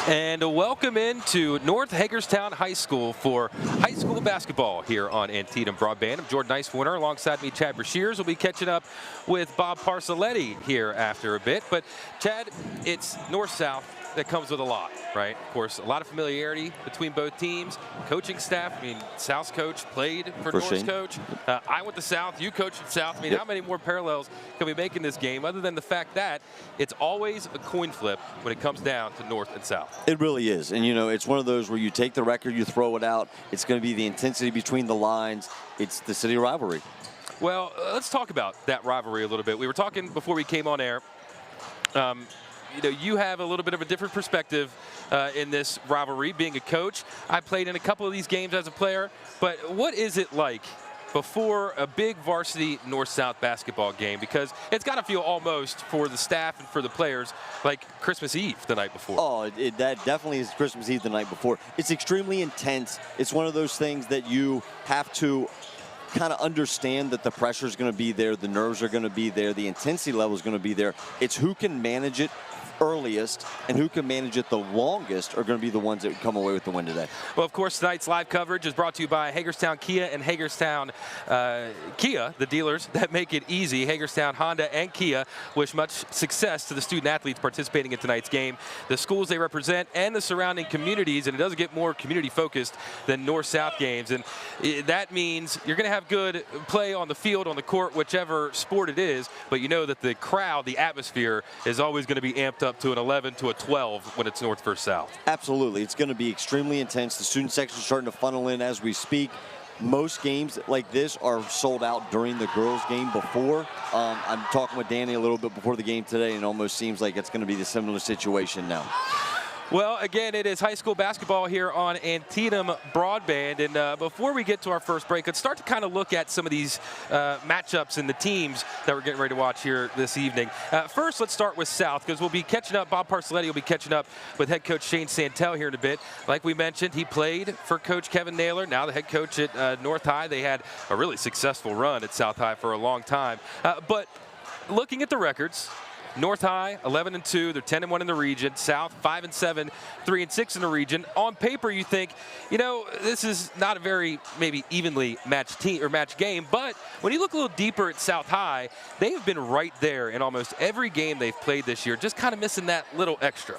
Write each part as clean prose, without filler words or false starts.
And a welcome into North Hagerstown High School for high school basketball here on Antietam Broadband. I'm Jordan Icewinter. Alongside me, Chad Brashears. We'll be catching up with Bob Parcelletti here after a bit. But, Chad, it's north-south. That comes with a lot, right? Of course, a lot of familiarity between both teams. Coaching staff, I mean, South's coach played for North's coach. I went to South, you coached at South. I mean, how many more parallels can we make in this game other than the fact that it's always a coin flip when it comes down to North and South? It really is. And, you know, it's one of those where you take the record, you throw it out. It's going to be the intensity between the lines. It's the city rivalry. Well, let's talk about that rivalry a little bit. We were talking before we came on air. You have a little bit of a different perspective in this rivalry, being a coach. I played in a couple of these games as a player, but what is it like before a big varsity north-south basketball game? Because it's got to feel almost, for the staff and for the players, like Christmas Eve the night before. Oh, that definitely is Christmas Eve the night before. It's extremely intense. It's one of those things that you have to kind of understand that the pressure is going to be there, the nerves are going to be there, the intensity level is going to be there. It's who can manage it earliest and who can manage it the longest are going to be the ones that come away with the win today. Well, of course, tonight's live coverage is brought to you by Hagerstown Kia and Hagerstown Kia, the dealers that make it easy. Hagerstown Honda and Kia wish much success to the student athletes participating in tonight's game, the schools they represent, and the surrounding communities. And it doesn't get more community focused than north-south games. And that means you're going to have good play on the field, on the court, whichever sport it is. But you know that the crowd, the atmosphere, is always going to be amped up to an 11 to a 12 when it's north versus south. Absolutely. It's going to be extremely intense. The student section is starting to funnel in as we speak. Most games like this are sold out during the girls' game before. I'm talking with Danny a little bit before the game today, and it almost seems like it's going to be the similar situation now. Well, again, it is high school basketball here on Antietam Broadband. And before we get to our first break, let's start to kind of look at some of these matchups and the teams that we're getting ready to watch here this evening. First, let's start with South, because we'll be catching up. Bob Parcelletti will be catching up with head coach Shane Santel here in a bit. Like we mentioned, he played for Coach Kevin Naylor, now the head coach at North High. They had a really successful run at South High for a long time. But looking at the records, North High 11-2, they're 10-1 in the region. South 5-7, 3-6 in the region. On paper, you think, this is not a very maybe evenly matched team or matched game. But when you look a little deeper at South High, they have been right there in almost every game they've played this year, just kind of missing that little extra.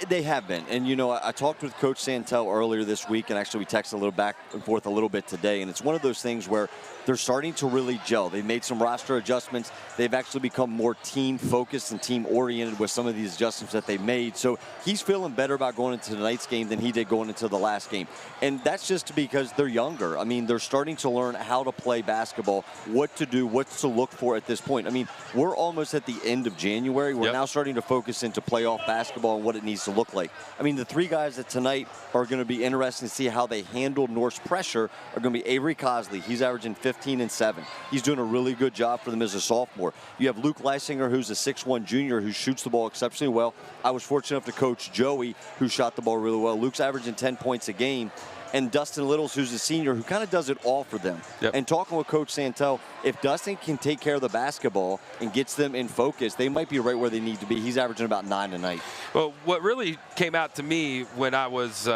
They have been. And, I talked with Coach Santel earlier this week, and actually we texted a little back and forth a little bit today. And it's one of those things where they're starting to really gel. They've made some roster adjustments. They've actually become more team-focused and team-oriented with some of these adjustments that they made. So he's feeling better about going into tonight's game than he did going into the last game. And that's just because they're younger. I mean, they're starting to learn how to play basketball, what to do, what to look for at this point. I mean, we're almost at the end of January. We're now starting to focus into playoff basketball and what it needs to look like. I mean, the three guys that tonight are going to be interesting to see how they handle North's pressure are going to be Avery Cosley. He's averaging 15 and 7. He's doing a really good job for them as a sophomore. You have Luke Leisinger, who's a 6'1 junior who shoots the ball exceptionally well. I was fortunate enough to coach Joey, who shot the ball really well. Luke's averaging 10 points a game. And Dustin Littles, who's a senior, who kind of does it all for them. And talking with Coach Santel, if Dustin can take care of the basketball and gets them in focus, they might be right where they need to be. He's averaging about 9 tonight. Well, what really came out to me when I was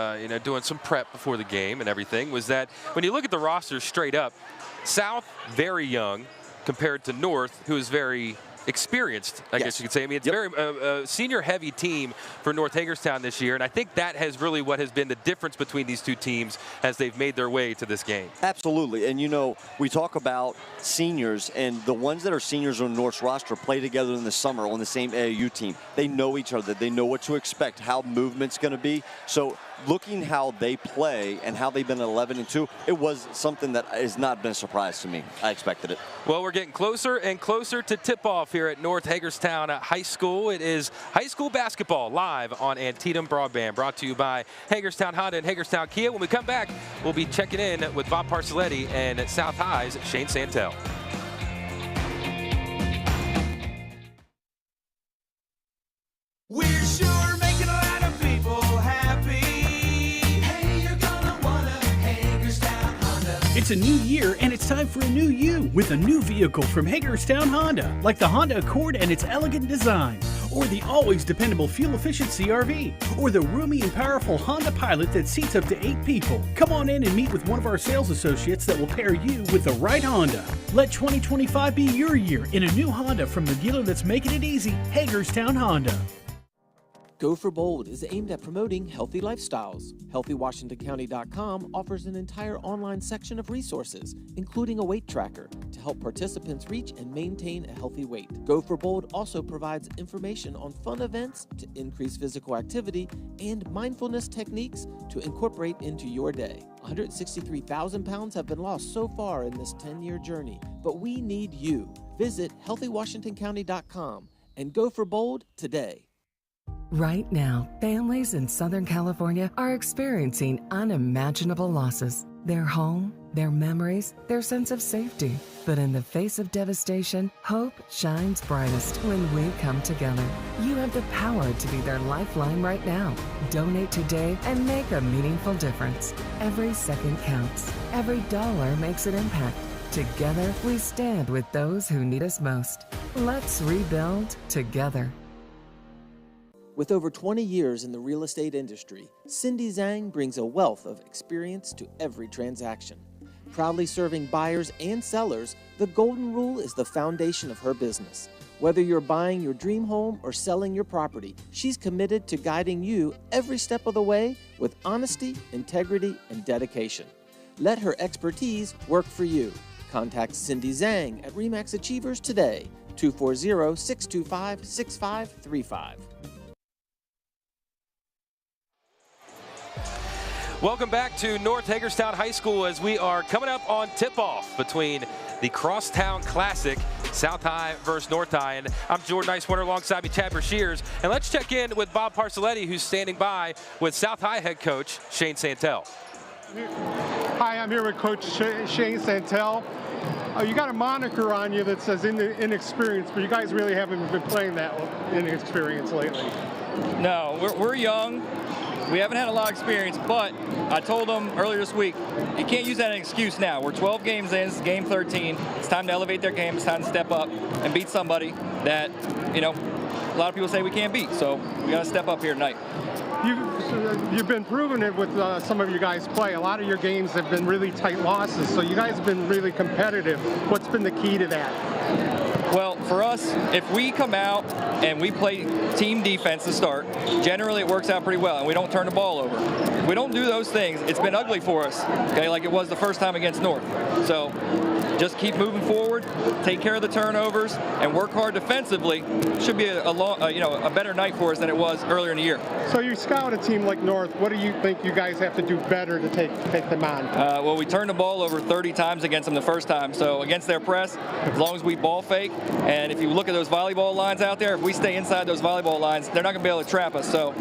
doing some prep before the game and everything was that when you look at the roster straight up, South, very young, compared to North, who is very experienced, I guess you could say. I mean, it's very senior-heavy team for North Hagerstown this year, and I think that has really what has been the difference between these two teams as they've made their way to this game. Absolutely, and we talk about seniors, and the ones that are seniors on North's roster play together in the summer on the same AAU team. They know each other. They know what to expect, how movement's going to be. So looking how they play and how they've been 11-2, it was something that has not been a surprise to me. I expected it. Well, we're getting closer and closer to tip-off here at North Hagerstown High School. It is high school basketball live on Antietam Broadband, brought to you by Hagerstown Honda and Hagerstown Kia. When we come back, we'll be checking in with Bob Parcelletti and South High's Shane Santel. We're sure making a lot of people happy. Hey, you're gonna wanna Hagerstown Honda. It's a new year and it's time for a new you with a new vehicle from Hagerstown Honda, like the Honda Accord and its elegant design, or the always dependable fuel-efficient CR-V, or the roomy and powerful Honda Pilot that seats up to 8 people. Come on in and meet with one of our sales associates that will pair you with the right Honda. Let 2025 be your year in a new Honda from the dealer that's making it easy, Hagerstown Honda. Go for Bold is aimed at promoting healthy lifestyles. HealthyWashingtonCounty.com offers an entire online section of resources, including a weight tracker, to help participants reach and maintain a healthy weight. Go for Bold also provides information on fun events to increase physical activity and mindfulness techniques to incorporate into your day. 163,000 pounds have been lost so far in this 10-year journey, but we need you. Visit HealthyWashingtonCounty.com and go for Bold today. Right now, families in Southern California are experiencing unimaginable losses. Their home, their memories, their sense of safety. But in the face of devastation, hope shines brightest when we come together. You have the power to be their lifeline right now. Donate today and make a meaningful difference. Every second counts. Every dollar makes an impact. Together, we stand with those who need us most. Let's rebuild together. With over 20 years in the real estate industry, Cindy Zhang brings a wealth of experience to every transaction. Proudly serving buyers and sellers, the Golden Rule is the foundation of her business. Whether you're buying your dream home or selling your property, she's committed to guiding you every step of the way with honesty, integrity, and dedication. Let her expertise work for you. Contact Cindy Zhang at RE/MAX Achievers today, 240-625-6535. Welcome back to North Hagerstown High School as we are coming up on tip-off between the Crosstown Classic, South High versus North High. And I'm Jordan Nicewinter, alongside me, Chad Shears. And let's check in with Bob Parcelletti, who's standing by with South High head coach Shane Santel. Hi, I'm here with Coach Shane Santel. You got a moniker on you that says inexperienced, but you guys really haven't been playing that inexperienced lately. No, we're young. We haven't had a lot of experience, but I told them earlier this week, you can't use that as an excuse now. We're 12 games in, it's game 13. It's time to elevate their game. It's time to step up and beat somebody that, a lot of people say we can't beat. So we got to step up here tonight. You've been proving it with some of you guys play. A lot of your games have been really tight losses, so you guys have been really competitive. What's been the key to that? Well, for us, if we come out and we play team defense to start, generally it works out pretty well, and we don't turn the ball over. If we don't do those things, it's been ugly for us, okay, like it was the first time against North. So just keep moving forward, take care of the turnovers, and work hard defensively. Should be a better night for us than it was earlier in the year. So you scout a team like North. What do you think you guys have to do better to take them on? Well, we turned the ball over 30 times against them the first time. So against their press, as long as we ball fake, and if you look at those volleyball lines out there, if we stay inside those volleyball lines, they're not going to be able to trap us. So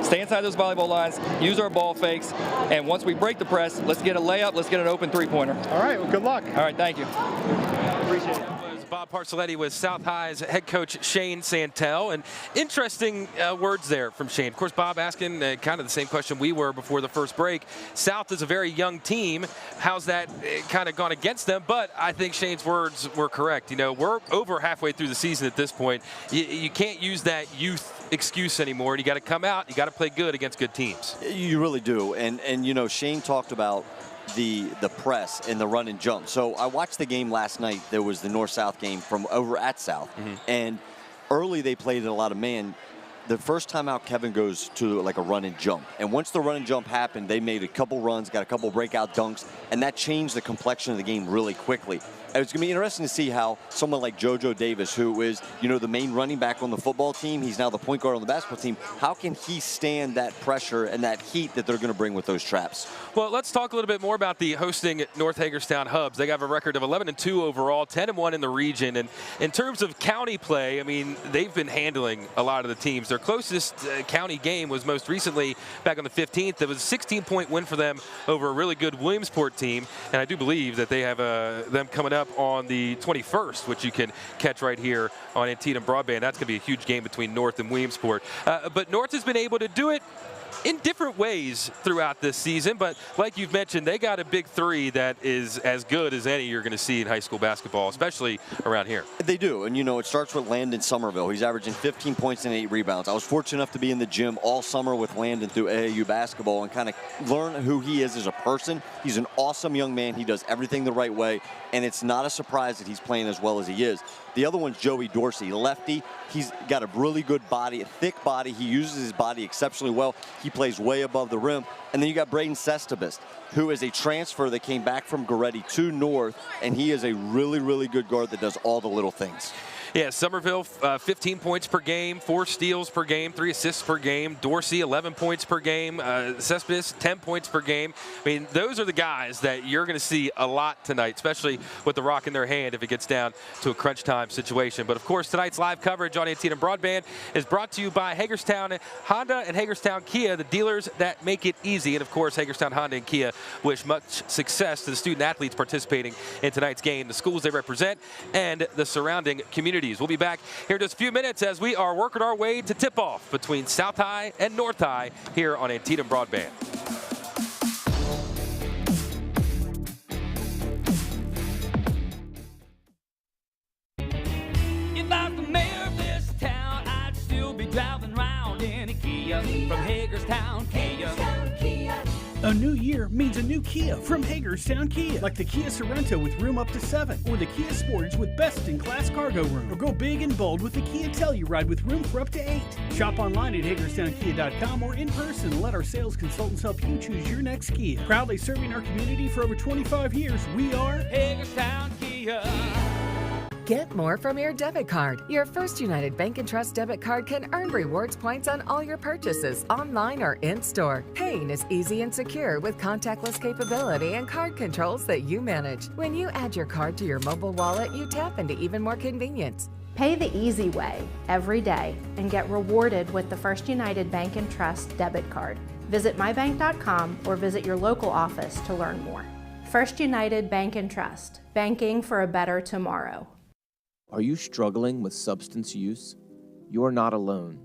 stay inside those volleyball lines, use our ball fakes, and once we break the press, let's get a layup, let's get an open three-pointer. All right, well, good luck. All right, thank you. Appreciate it. Bob Parcelletti with South High's head coach Shane Santel, and interesting words there from Shane. Of course, Bob asking kind of the same question we were before the first break. South is a very young team. How's that kind of gone against them? But I think Shane's words were correct. We're over halfway through the season at this point. You can't use that youth excuse anymore. You got to come out. You got to play good against good teams. You really do. And Shane talked about the press and the run and jump. So I watched the game last night. There was the North-South game from over at South. And early they played a lot of man. The first time out, Kevin goes to like a run and jump. And once the run and jump happened, they made a couple runs, got a couple breakout dunks, and that changed the complexion of the game really quickly. And it's going to be interesting to see how someone like JoJo Davis, who is, the main running back on the football team, he's now the point guard on the basketball team, how can he stand that pressure and that heat that they're going to bring with those traps? Well, let's talk a little bit more about the hosting North Hagerstown Hubs. They have a record of 11-2 overall, 10-1 in the region. And in terms of county play, they've been handling a lot of the teams. Their closest county game was most recently back on the 15th. It was a 16-point win for them over a really good Williamsport team. And I do believe that they have them coming up on the 21st, which you can catch right here on Antietam Broadband. That's going to be a huge game between North and Williamsport. But North has been able to do it in different ways throughout this season, but like you've mentioned, they got a big three that is as good as any you're going to see in high school basketball, especially around here. They do, and it starts with Landon Somerville. He's averaging 15 points and 8 rebounds. I was fortunate enough to be in the gym all summer with Landon through AAU basketball and kind of learn who he is as a person. He's an awesome young man. He does everything the right way, and it's not a surprise that he's playing as well as he is. The other one's Joey Dorsey, lefty. He's got a really good body, a thick body. He uses his body exceptionally well. He plays way above the rim. And then you got Braden Sestabist, who is a transfer that came back from Goretti to North, and he is a really, really good guard that does all the little things. Yeah, Somerville, 15 points per game, 4 steals per game, 3 assists per game. Dorsey, 11 points per game. Cespedes, 10 points per game. I mean, those are the guys that you're going to see a lot tonight, especially with the rock in their hand if it gets down to a crunch time situation. But, of course, tonight's live coverage on Antietam Broadband is brought to you by Hagerstown Honda and Hagerstown Kia, the dealers that make it easy. And, of course, Hagerstown Honda and Kia wish much success to the student-athletes participating in tonight's game, the schools they represent, and the surrounding community. We'll be back here in just a few minutes as we are working our way to tip-off between South High and North High here on Antietam Broadband. If I was the mayor of this town, I'd still be driving around in a Kia from Hagerstown, Kia. A new year means a new Kia from Hagerstown Kia. Like the Kia Sorento with room up to 7, or the Kia Sportage with best-in-class cargo room. Or go big and bold with the Kia Telluride with room for up to 8. Shop online at HagerstownKia.com or in person and let our sales consultants help you choose your next Kia. Proudly serving our community for over 25 years, we are Hagerstown, Kia. Get more from your debit card. Your First United Bank & Trust debit card can earn rewards points on all your purchases, online or in-store. Paying is easy and secure with contactless capability and card controls that you manage. When you add your card to your mobile wallet, you tap into even more convenience. Pay the easy way every day and get rewarded with the First United Bank & Trust debit card. Visit mybank.com or visit your local office to learn more. First United Bank & Trust, banking for a better tomorrow. Are you struggling with substance use? You're not alone.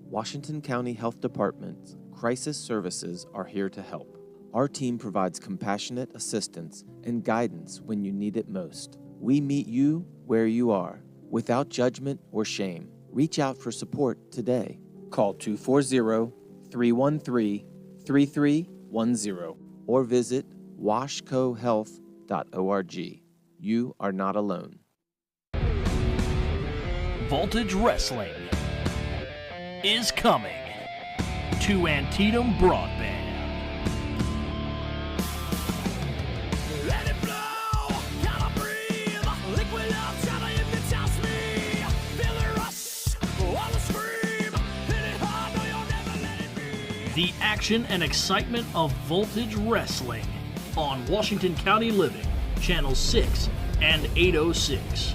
Washington County Health Department's crisis services are here to help. Our team provides compassionate assistance and guidance when you need it most. We meet you where you are, without judgment or shame. Reach out for support today. Call 240-313-3310 or visit washcohealth.org. You are not alone. Voltage Wrestling is coming to Antietam Broadband. Let it blow, gotta breathe. Liquid love, try to hypnotize me. Feel the rush, wanna scream. Hit it hard, no, you'll never let it be. The action and excitement of Voltage Wrestling on Washington County Living, Channel 6 and 806.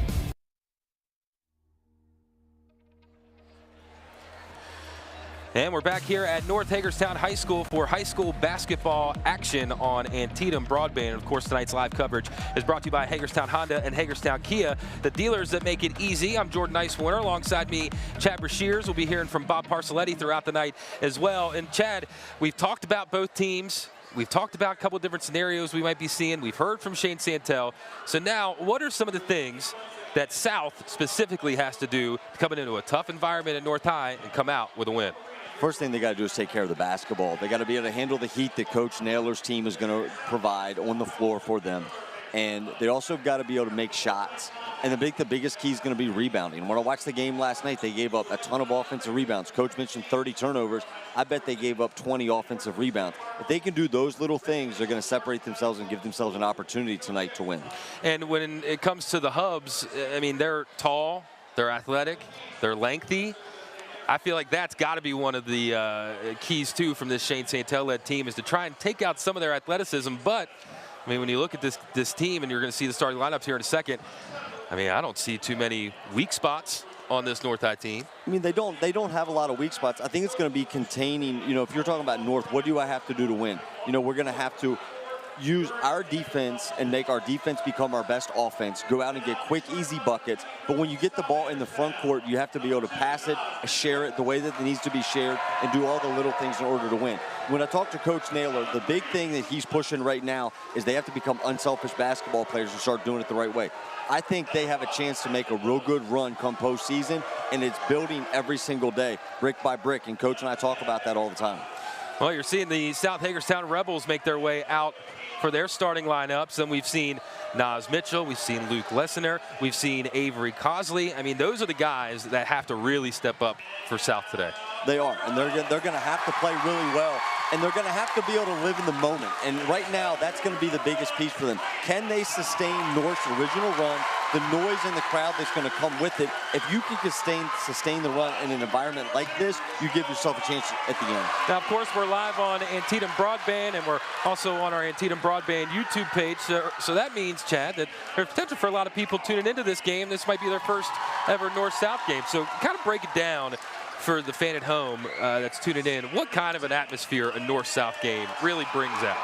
And we're back here at North Hagerstown High School for high school basketball action on Antietam Broadband. Of course, tonight's live coverage is brought to you by Hagerstown Honda and Hagerstown Kia, the dealers that make it easy. I'm Jordan Nicewinter. Alongside me, Chad Brashears. We'll be hearing from Bob Parcelletti throughout the night as well. And Chad, we've talked about both teams. We've talked about a couple of different scenarios we might be seeing. We've heard from Shane Santel. So now, what are some of the things that South specifically has to do to come into a tough environment at North High and come out with a win? First thing they got to do is take care of the basketball. They got to be able to handle the heat that Coach Naylor's team is going to provide on the floor for them. And they also got to be able to make shots. And the biggest key is going to be rebounding. When I watched the game last night, they gave up a ton of offensive rebounds. Coach mentioned 30 turnovers. I bet they gave up 20 offensive rebounds. If they can do those little things, they're going to separate themselves and give themselves an opportunity tonight to win. And when it comes to the Hubs, I mean, they're tall, they're athletic, they're lengthy. I feel like that's got to be one of the keys, too, from this Shane Santel-led team is to try and take out some of their athleticism. But, I mean, when you look at this team, and you're going to see the starting lineups here in a second, I mean, I don't see too many weak spots on this North High team. I mean, they don't have a lot of weak spots. I think it's going to be containing, if you're talking about North, what do I have to do to win? We're going to have to use our defense and make our defense become our best offense, go out and get quick, easy buckets. But when you get the ball in the front court, you have to be able to pass it, share it the way that it needs to be shared, and do all the little things in order to win. When I talk to Coach Naylor, the big thing that he's pushing right now is they have to become unselfish basketball players and start doing it the right way. I think they have a chance to make a real good run come postseason, and it's building every single day, brick by brick, and Coach and I talk about that all the time. Well, you're seeing the South Hagerstown Rebels make their way out for their starting lineups, and we've seen Nas Mitchell, we've seen Luke Lessener, we've seen Avery Cosley. I mean, those are the guys that have to really step up for South today. They are, and they're going to have to play really well, and they're going to have to be able to live in the moment. And right now, that's going to be the biggest piece for them. Can they sustain North's original run, the noise in the crowd that's going to come with it? If you can sustain the run in an environment like this, you give yourself a chance at the end. Now, of course, we're live on Antietam Broadband, and we're also on our Antietam Broadband YouTube page. So that means, Chad, that there's potential for a lot of people tuning into this game. This might be their first ever North-South game. So kind of break it down for the fan at home that's tuning in. What kind of an atmosphere a North-South game really brings out?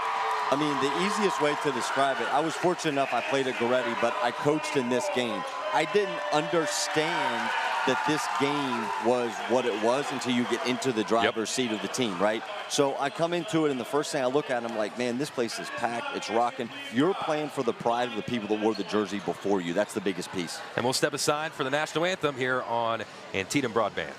I mean, the easiest way to describe it, I was fortunate enough I played at Goretti, but I coached in this game. I didn't understand that this game was what it was until you get into the driver's seat of the team, right? So I come into it, and the first thing I look at, I'm like, man, this place is packed. It's rocking. You're playing for the pride of the people that wore the jersey before you. That's the biggest piece. And we'll step aside for the national anthem here on Antietam Broadband.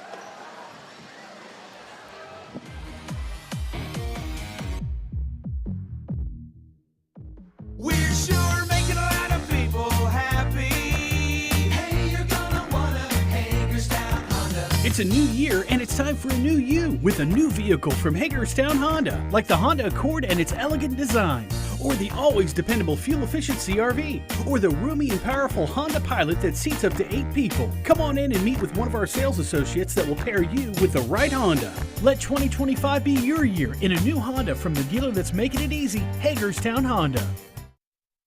We're sure making a lot of people happy. Hey, you're gonna wanna Hagerstown Honda. It's a new year, and it's time for a new you with a new vehicle from Hagerstown Honda, like the Honda Accord and its elegant design, or the always dependable fuel-efficient CR-V, or the roomy and powerful Honda Pilot that seats up to 8 people. Come on in and meet with one of our sales associates that will pair you with the right Honda. Let 2025 be your year in a new Honda from the dealer that's making it easy, Hagerstown Honda.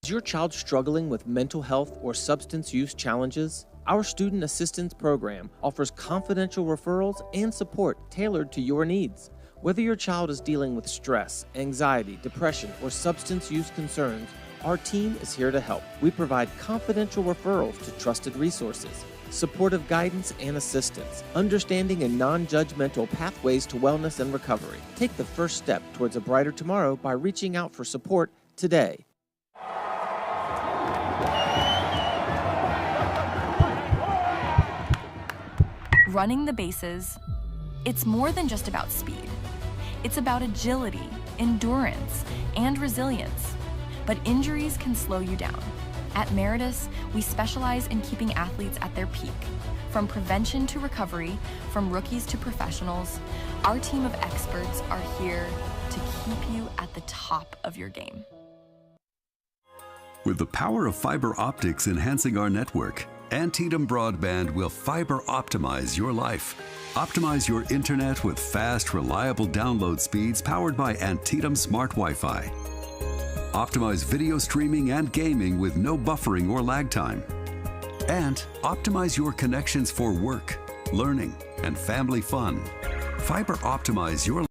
Is your child struggling with mental health or substance use challenges? Our Student Assistance Program offers confidential referrals and support tailored to your needs. Whether your child is dealing with stress, anxiety, depression, or substance use concerns, our team is here to help. We provide confidential referrals to trusted resources, supportive guidance and assistance, understanding and non-judgmental pathways to wellness and recovery. Take the first step towards a brighter tomorrow by reaching out for support today. Running the bases, it's more than just about speed. It's about agility, endurance, and resilience. But injuries can slow you down. At Meritus, we specialize in keeping athletes at their peak. From prevention to recovery, from rookies to professionals, our team of experts are here to keep you at the top of your game. With the power of fiber optics enhancing our network, Antietam Broadband will fiber optimize your life. Optimize your internet with fast, reliable download speeds powered by Antietam Smart Wi-Fi. Optimize video streaming and gaming with no buffering or lag time. And optimize your connections for work, learning, and family fun. Fiber optimize your life.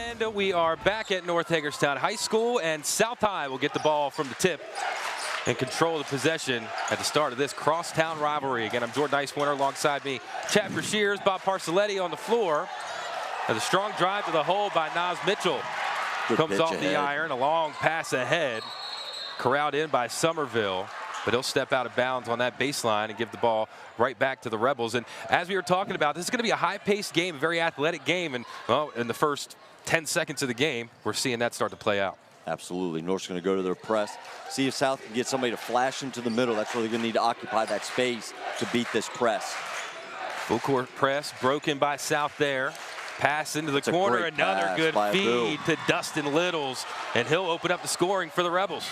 And we are back at North Hagerstown High School, and South High will get the ball from the tip and control the possession at the start of this crosstown rivalry. Again, I'm Jordan Icewinner, alongside me, Chad Brashears, Bob Parcelletti on the floor. And the strong drive to the hole by Nas Mitchell. Comes off the iron, a long pass ahead. Corralled in by Somerville, but he'll step out of bounds on that baseline and give the ball right back to the Rebels. And as we were talking about, this is going to be a high-paced game, a very athletic game. And, well, in the first 10 seconds of the game, we're seeing that start to play out. Absolutely. North's going to go to their press. See if South can get somebody to flash into the middle. That's where they're going to need to occupy that space to beat this press. Full court press broken by South there. Pass into the corner. Another good feed to Dustin Littles, and he'll open up the scoring for the Rebels.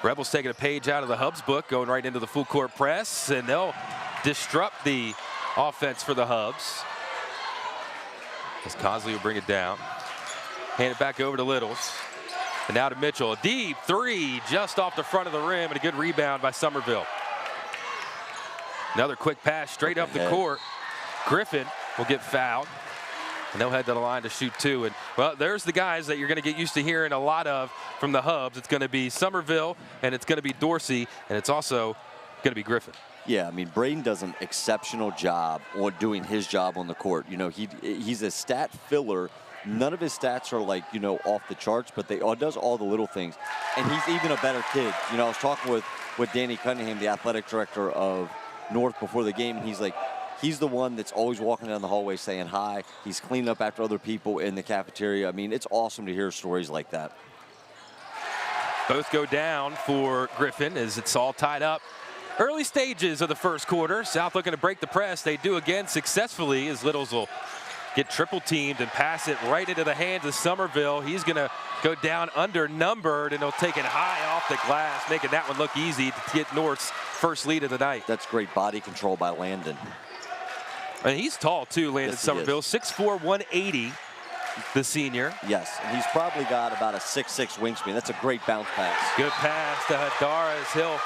Rebels taking a page out of the Hubs book, going right into the full court press, and they'll disrupt the offense for the Hubs. As Cosley will bring it down. Hand it back over to Littles. And now to Mitchell. A deep three just off the front of the rim, and a good rebound by Somerville. Another quick pass straight up the court. Griffin will get fouled. And they'll head to the line to shoot 2. And, well, there's the guys that you're going to get used to hearing a lot of from the Hubs. It's going to be Somerville, and it's going to be Dorsey, and it's also going to be Griffin. Yeah, I mean, Braden does an exceptional job on doing his job on the court. You know, he's a stat filler. None of his stats are, like, you know, off the charts, but they does all the little things. And he's even a better kid. You know, I was talking with Danny Cunningham, the athletic director of North, before the game, and he's like, he's the one that's always walking down the hallway saying hi. He's cleaning up after other people in the cafeteria. I mean, it's awesome to hear stories like that. Both go down for Griffin as it's all tied up. Early stages of the first quarter. South looking to break the press. They do again successfully as Littles will get triple teamed and pass it right into the hands of Somerville. He's going to go down under-numbered, and he'll take it high off the glass, making that one look easy to get North's first lead of the night. That's great body control by Landon. And he's tall, too, Landon Yes, Somerville. 6'4", 180, the senior. Yes, and he's probably got about a 6'6" wingspan. That's a great bounce pass. Good pass to Hadar as he'll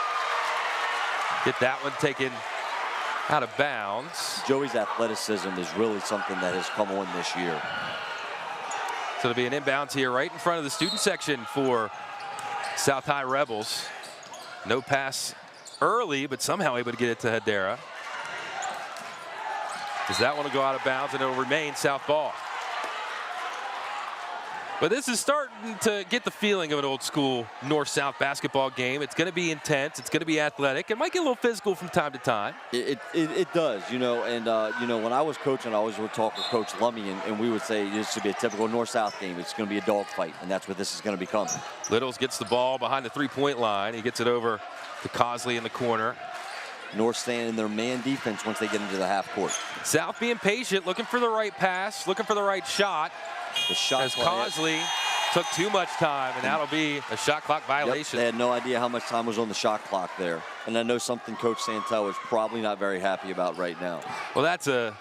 get that one taken out of bounds. Joey's athleticism is really something that has come on this year. So it'll be an inbounds here right in front of the student section for South High Rebels. No pass early, but somehow able to get it to Hadera. As that one will go out of bounds, and it'll remain South ball. But this is starting to get the feeling of an old school North-South basketball game. It's going to be intense. It's going to be athletic. It might get a little physical from time to time. It does, you know. And, you know, when I was coaching, I always would talk with Coach Lummy, and we would say this should be a typical North-South game. It's going to be a dogfight, and that's what this is going to become. Littles gets the ball behind the three-point line. He gets it over to Cosley in the corner. North staying in their man defense once they get into the half court. South being patient, looking for the right pass, looking for the right shot. The shot as Cosley took too much time, and that'll be a shot clock violation. Yep, they had no idea how much time was on the shot clock there. And I know something Coach Santel is probably not very happy about right now. Well, that's a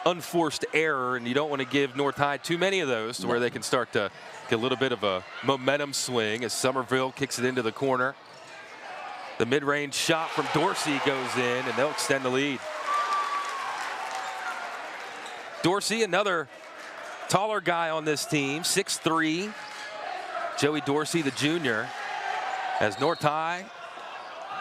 unforced error, and you don't want to give North High too many of those to where they can start to get a little bit of a momentum swing as Somerville kicks it into the corner. The mid-range shot from Dorsey goes in, and they'll extend the lead. Dorsey, another taller guy on this team, 6'3". Joey Dorsey, the junior, as North High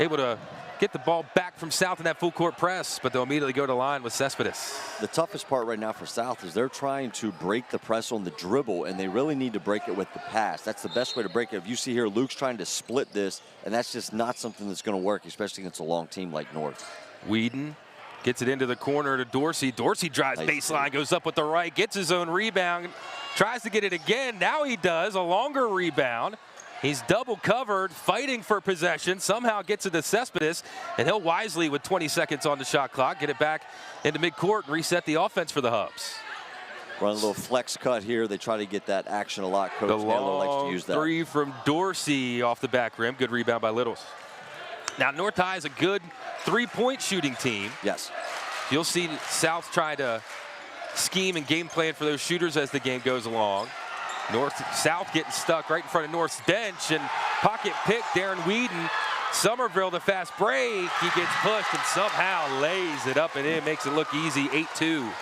able to get the ball back from South in that full court press, but they'll immediately go to line with Cespedes. The toughest part right now for South is they're trying to break the press on the dribble, and they really need to break it with the pass. That's the best way to break it. If you see here, Luke's trying to split this, and that's just not something that's going to work, especially against a long team like North. Whedon gets it into the corner to Dorsey. Dorsey drives baseline, goes up with the right, gets his own rebound, tries to get it again. Now he does, a longer rebound. He's double covered, fighting for possession, somehow gets it to Cespedes, and he'll wisely, with 20 seconds on the shot clock, get it back into midcourt and reset the offense for the Hubs. Run a little flex cut here. They try to get that action a lot. Coach Naylor likes to use that. Three from Dorsey off the back rim. Good rebound by Littles. Now, North High is a good three-point shooting team. Yes. You'll see South try to scheme and game plan for those shooters as the game goes along. South getting stuck right in front of North's bench, and pocket pick, Darren Whedon. Somerville, the fast break. He gets pushed and somehow lays it up and in, makes it look easy, 8-2.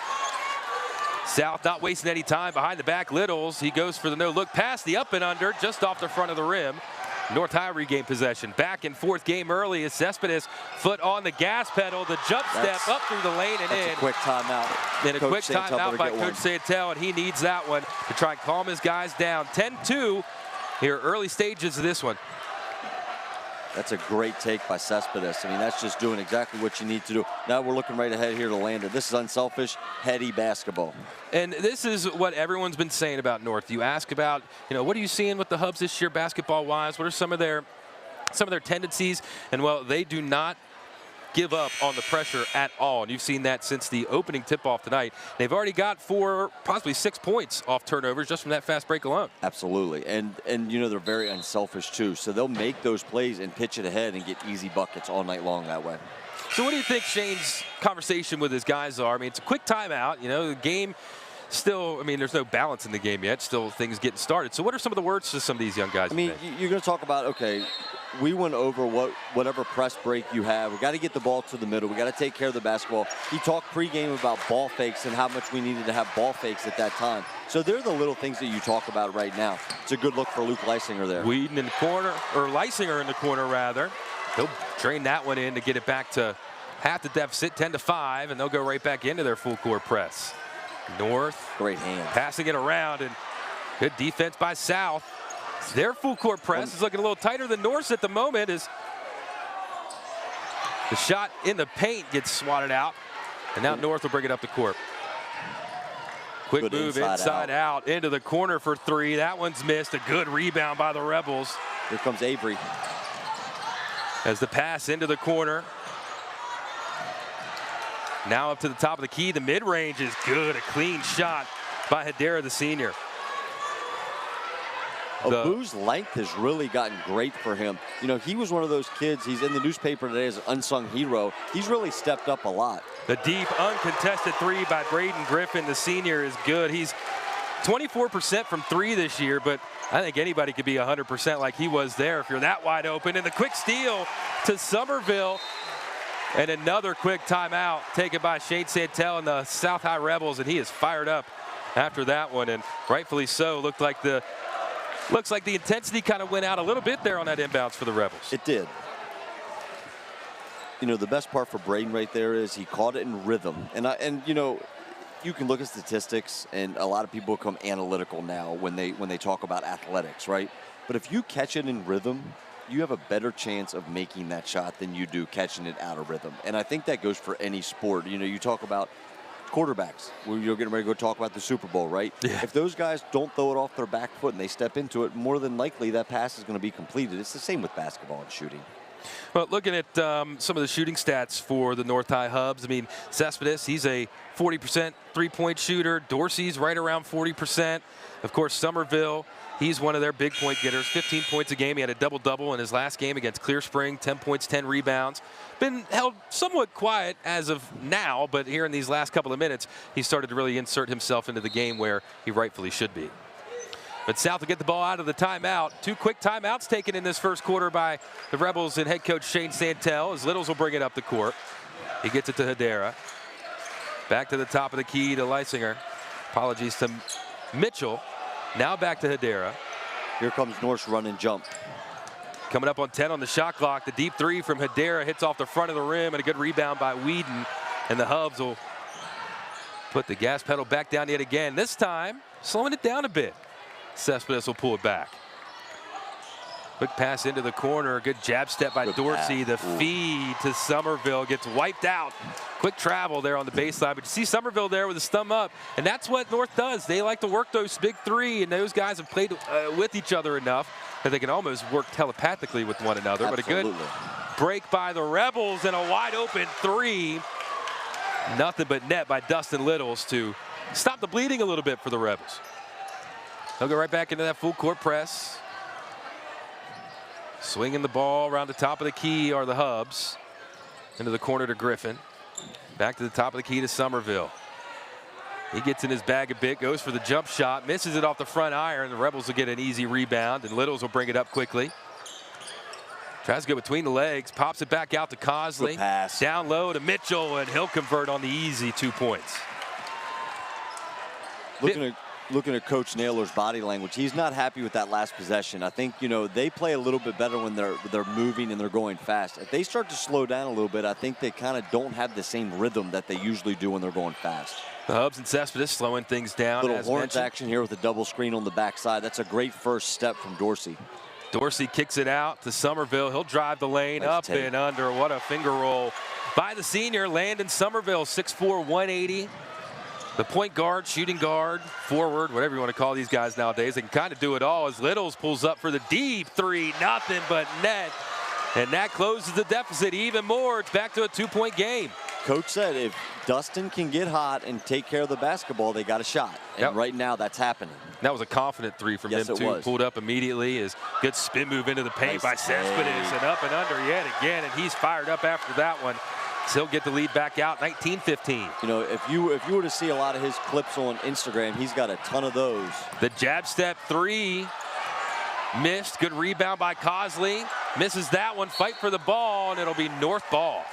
South not wasting any time behind the back. Littles, he goes for the no-look pass, the up and under, just off the front of the rim. North High regain possession. Back in fourth game early as Cespedes foot on the gas pedal. The jump step up through the lane and in. A quick timeout. And a quick timeout by Coach Santel, and he needs that one to try and calm his guys down. 10-2 here, early stages of this one. That's a great take by Cespedes. I mean, that's just doing exactly what you need to do. Now we're looking right ahead here to Landon. This is unselfish, heady basketball. And this is what everyone's been saying about North. You ask about, you know, what are you seeing with the Hubs this year basketball-wise? What are some of their tendencies? And, well, they do not give up on the pressure at all. And you've seen that since the opening tip-off tonight. They've already got 4, possibly 6 points off turnovers just from that fast break alone. Absolutely. And you know, they're very unselfish too. So they'll make those plays and pitch it ahead and get easy buckets all night long that way. So what do you think Shane's conversation with his guys are? I mean, it's a quick timeout. You know, the game still, I mean, there's no balance in the game yet. Still things getting started. So what are some of the words to some of these young guys? I mean, you're going to talk about, okay, we went over whatever press break you have. We got to get the ball to the middle. We got to take care of the basketball. He talked pregame about ball fakes and how much we needed to have ball fakes at that time. So they're the little things that you talk about right now. It's a good look for Luke Leisinger there. Whedon in the corner, or Leisinger in the corner rather. He'll drain that one in to get it back to half the deficit, 10-5, and they'll go right back into their full court press. North, great hand, passing it around, and good defense by South. Their full court press is looking a little tighter than North's at the moment as the shot in the paint gets swatted out, and now North will bring it up the court. Quick good move inside out into the corner for three. That one's missed. A good rebound by the Rebels. Here comes Avery. As the pass into the corner. Now up to the top of the key. The mid-range is good. A clean shot by Hedera, the senior. Abu's length has really gotten great for him. You know, he was one of those kids, he's in the newspaper today as an unsung hero. He's really stepped up a lot. The deep, uncontested three by Braden Griffin, the senior, is good. He's 24% from three this year, but I think anybody could be 100% like he was there if you're that wide open. And the quick steal to Somerville. And another quick timeout taken by Shane Santel and the South High Rebels, and he is fired up after that one, and rightfully so. Looks like the intensity kind of went out a little bit there on that inbounds for the Rebels. It did. You know, the best part for Braden right there is he caught it in rhythm. And you know, you can look at statistics, and a lot of people become analytical now when they talk about athletics, right? But if you catch it in rhythm, you have a better chance of making that shot than you do catching it out of rhythm. And I think that goes for any sport. You know, you talk about quarterbacks. You're getting ready to go talk about the Super Bowl, right? Yeah. If those guys don't throw it off their back foot and they step into it, more than likely that pass is going to be completed. It's the same with basketball and shooting. Well, looking at some of the shooting stats for the North High Hubs, I mean, Cespedes, he's a 40% three-point shooter. Dorsey's right around 40%. Of course, Somerville, he's one of their big point getters, 15 points a game. He had a double-double in his last game against Clear Spring, 10 points, 10 rebounds. Been held somewhat quiet as of now, but here in these last couple of minutes, he started to really insert himself into the game where he rightfully should be. But South will get the ball out of the timeout. Two quick timeouts taken in this first quarter by the Rebels and head coach Shane Santel, as Littles will bring it up the court. He gets it to Hedera. Back to the top of the key to Leisinger. Apologies to Mitchell. Now back to Hedera. Here comes North's run and jump. Coming up on 10 on the shot clock. The deep three from Hedera hits off the front of the rim, and a good rebound by Whedon. And the Hubs will put the gas pedal back down yet again. This time, slowing it down a bit. Cespedes will pull it back. Quick pass into the corner. Good jab step by Dorsey. The feed to Somerville gets wiped out. Quick travel there on the baseline. But you see Somerville there with his thumb up. And that's what North does. They like to work those big three. And those guys have played with each other enough that they can almost work telepathically with one another. Absolutely. But a good break by the Rebels and a wide open three. Nothing but net by Dustin Littles to stop the bleeding a little bit for the Rebels. They'll go right back into that full court press. Swinging the ball around the top of the key are the Hubs. Into the corner to Griffin. Back to the top of the key to Somerville. He gets in his bag a bit, goes for the jump shot, misses it off the front iron. The Rebels will get an easy rebound, and Littles will bring it up quickly. Tries to go between the legs, pops it back out to Cosley. Down low to Mitchell, and he'll convert on the easy 2 points. Looking at Coach Naylor's body language, he's not happy with that last possession. I think, you know, they play a little bit better when they're moving and they're going fast. If they start to slow down a little bit, I think they kind of don't have the same rhythm that they usually do when they're going fast. The Hubs and Cespedes slowing things down. Little horns action here with a double screen on the backside. That's a great first step from Dorsey. Dorsey kicks it out to Somerville. He'll drive the lane up and under. What a finger roll by the senior, Landon Somerville, 6'4", 180. The point guard, shooting guard, forward, whatever you want to call these guys nowadays. They can kind of do it all as Littles pulls up for the deep three. Nothing but net. And that closes the deficit even more. It's back to a 2-point game. Coach said if Dustin can get hot and take care of the basketball, they got a shot. And right now that's happening. That was a confident three from him, too. Pulled up immediately. His good spin move into the paint by Cespedes, and up and under yet again. And he's fired up after that one. So he'll get the lead back out, 19-15. You know, if you were to see a lot of his clips on Instagram, he's got a ton of those. The jab step three missed. Good rebound by Cosley. Misses that one. Fight for the ball, and it'll be North ball.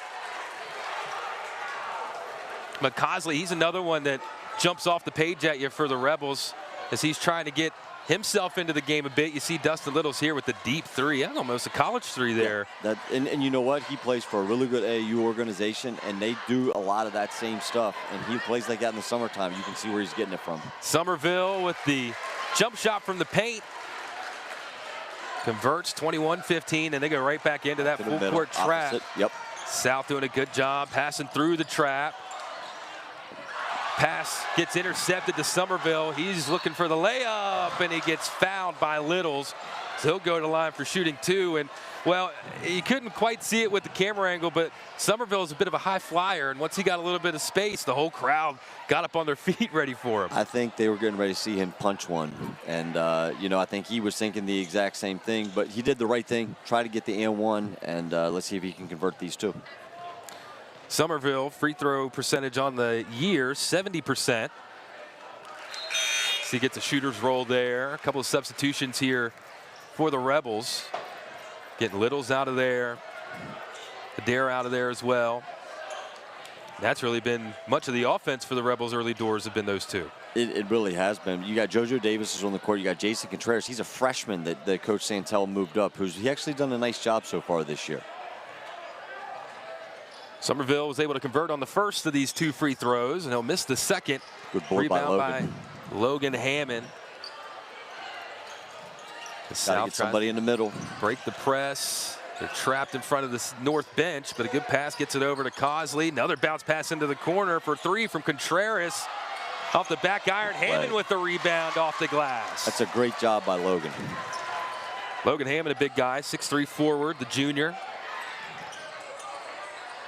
McCosley, he's another one that jumps off the page at you for the Rebels as he's trying to get himself into the game a bit. You see Dustin Littles here with the deep three. That's almost a college three there. Yeah, and you know what? He plays for a really good AAU organization, and they do a lot of that same stuff. And he plays like that in the summertime. You can see where he's getting it from. Somerville with the jump shot from the paint. Converts 21-15, and they go right back into that full court trap. Opposite. Yep. South doing a good job passing through the trap. Pass gets intercepted to Somerville. He's looking for the layup, and he gets fouled by Littles. So he'll go to the line for shooting two. And, well, you couldn't quite see it with the camera angle, but Somerville is a bit of a high flyer. And once he got a little bit of space, the whole crowd got up on their feet ready for him. I think they were getting ready to see him punch one. And, you know, I think he was thinking the exact same thing. But he did the right thing, try to get the and one, and let's see if he can convert these two. Somerville free throw percentage on the year, 70%. So he gets a shooter's roll there. A couple of substitutions here for the Rebels. Getting Littles out of there. Adair out of there as well. That's really been much of the offense for the Rebels early doors have been those two. It really has been. You got JoJo Davis is on the court. You got Jason Contreras. He's a freshman that Coach Santel moved up. He actually done a nice job so far this year. Somerville was able to convert on the first of these two free throws, and he'll miss the second. Good board Rebound by Logan Hammond. Gotta get somebody in the middle. Break the press. They're trapped in front of the north bench, but a good pass gets it over to Cosley. Another bounce pass into the corner for three from Contreras. Off the back iron, Hammond with the rebound off the glass. That's a great job by Logan. Logan Hammond, a big guy, 6'3" forward, the junior.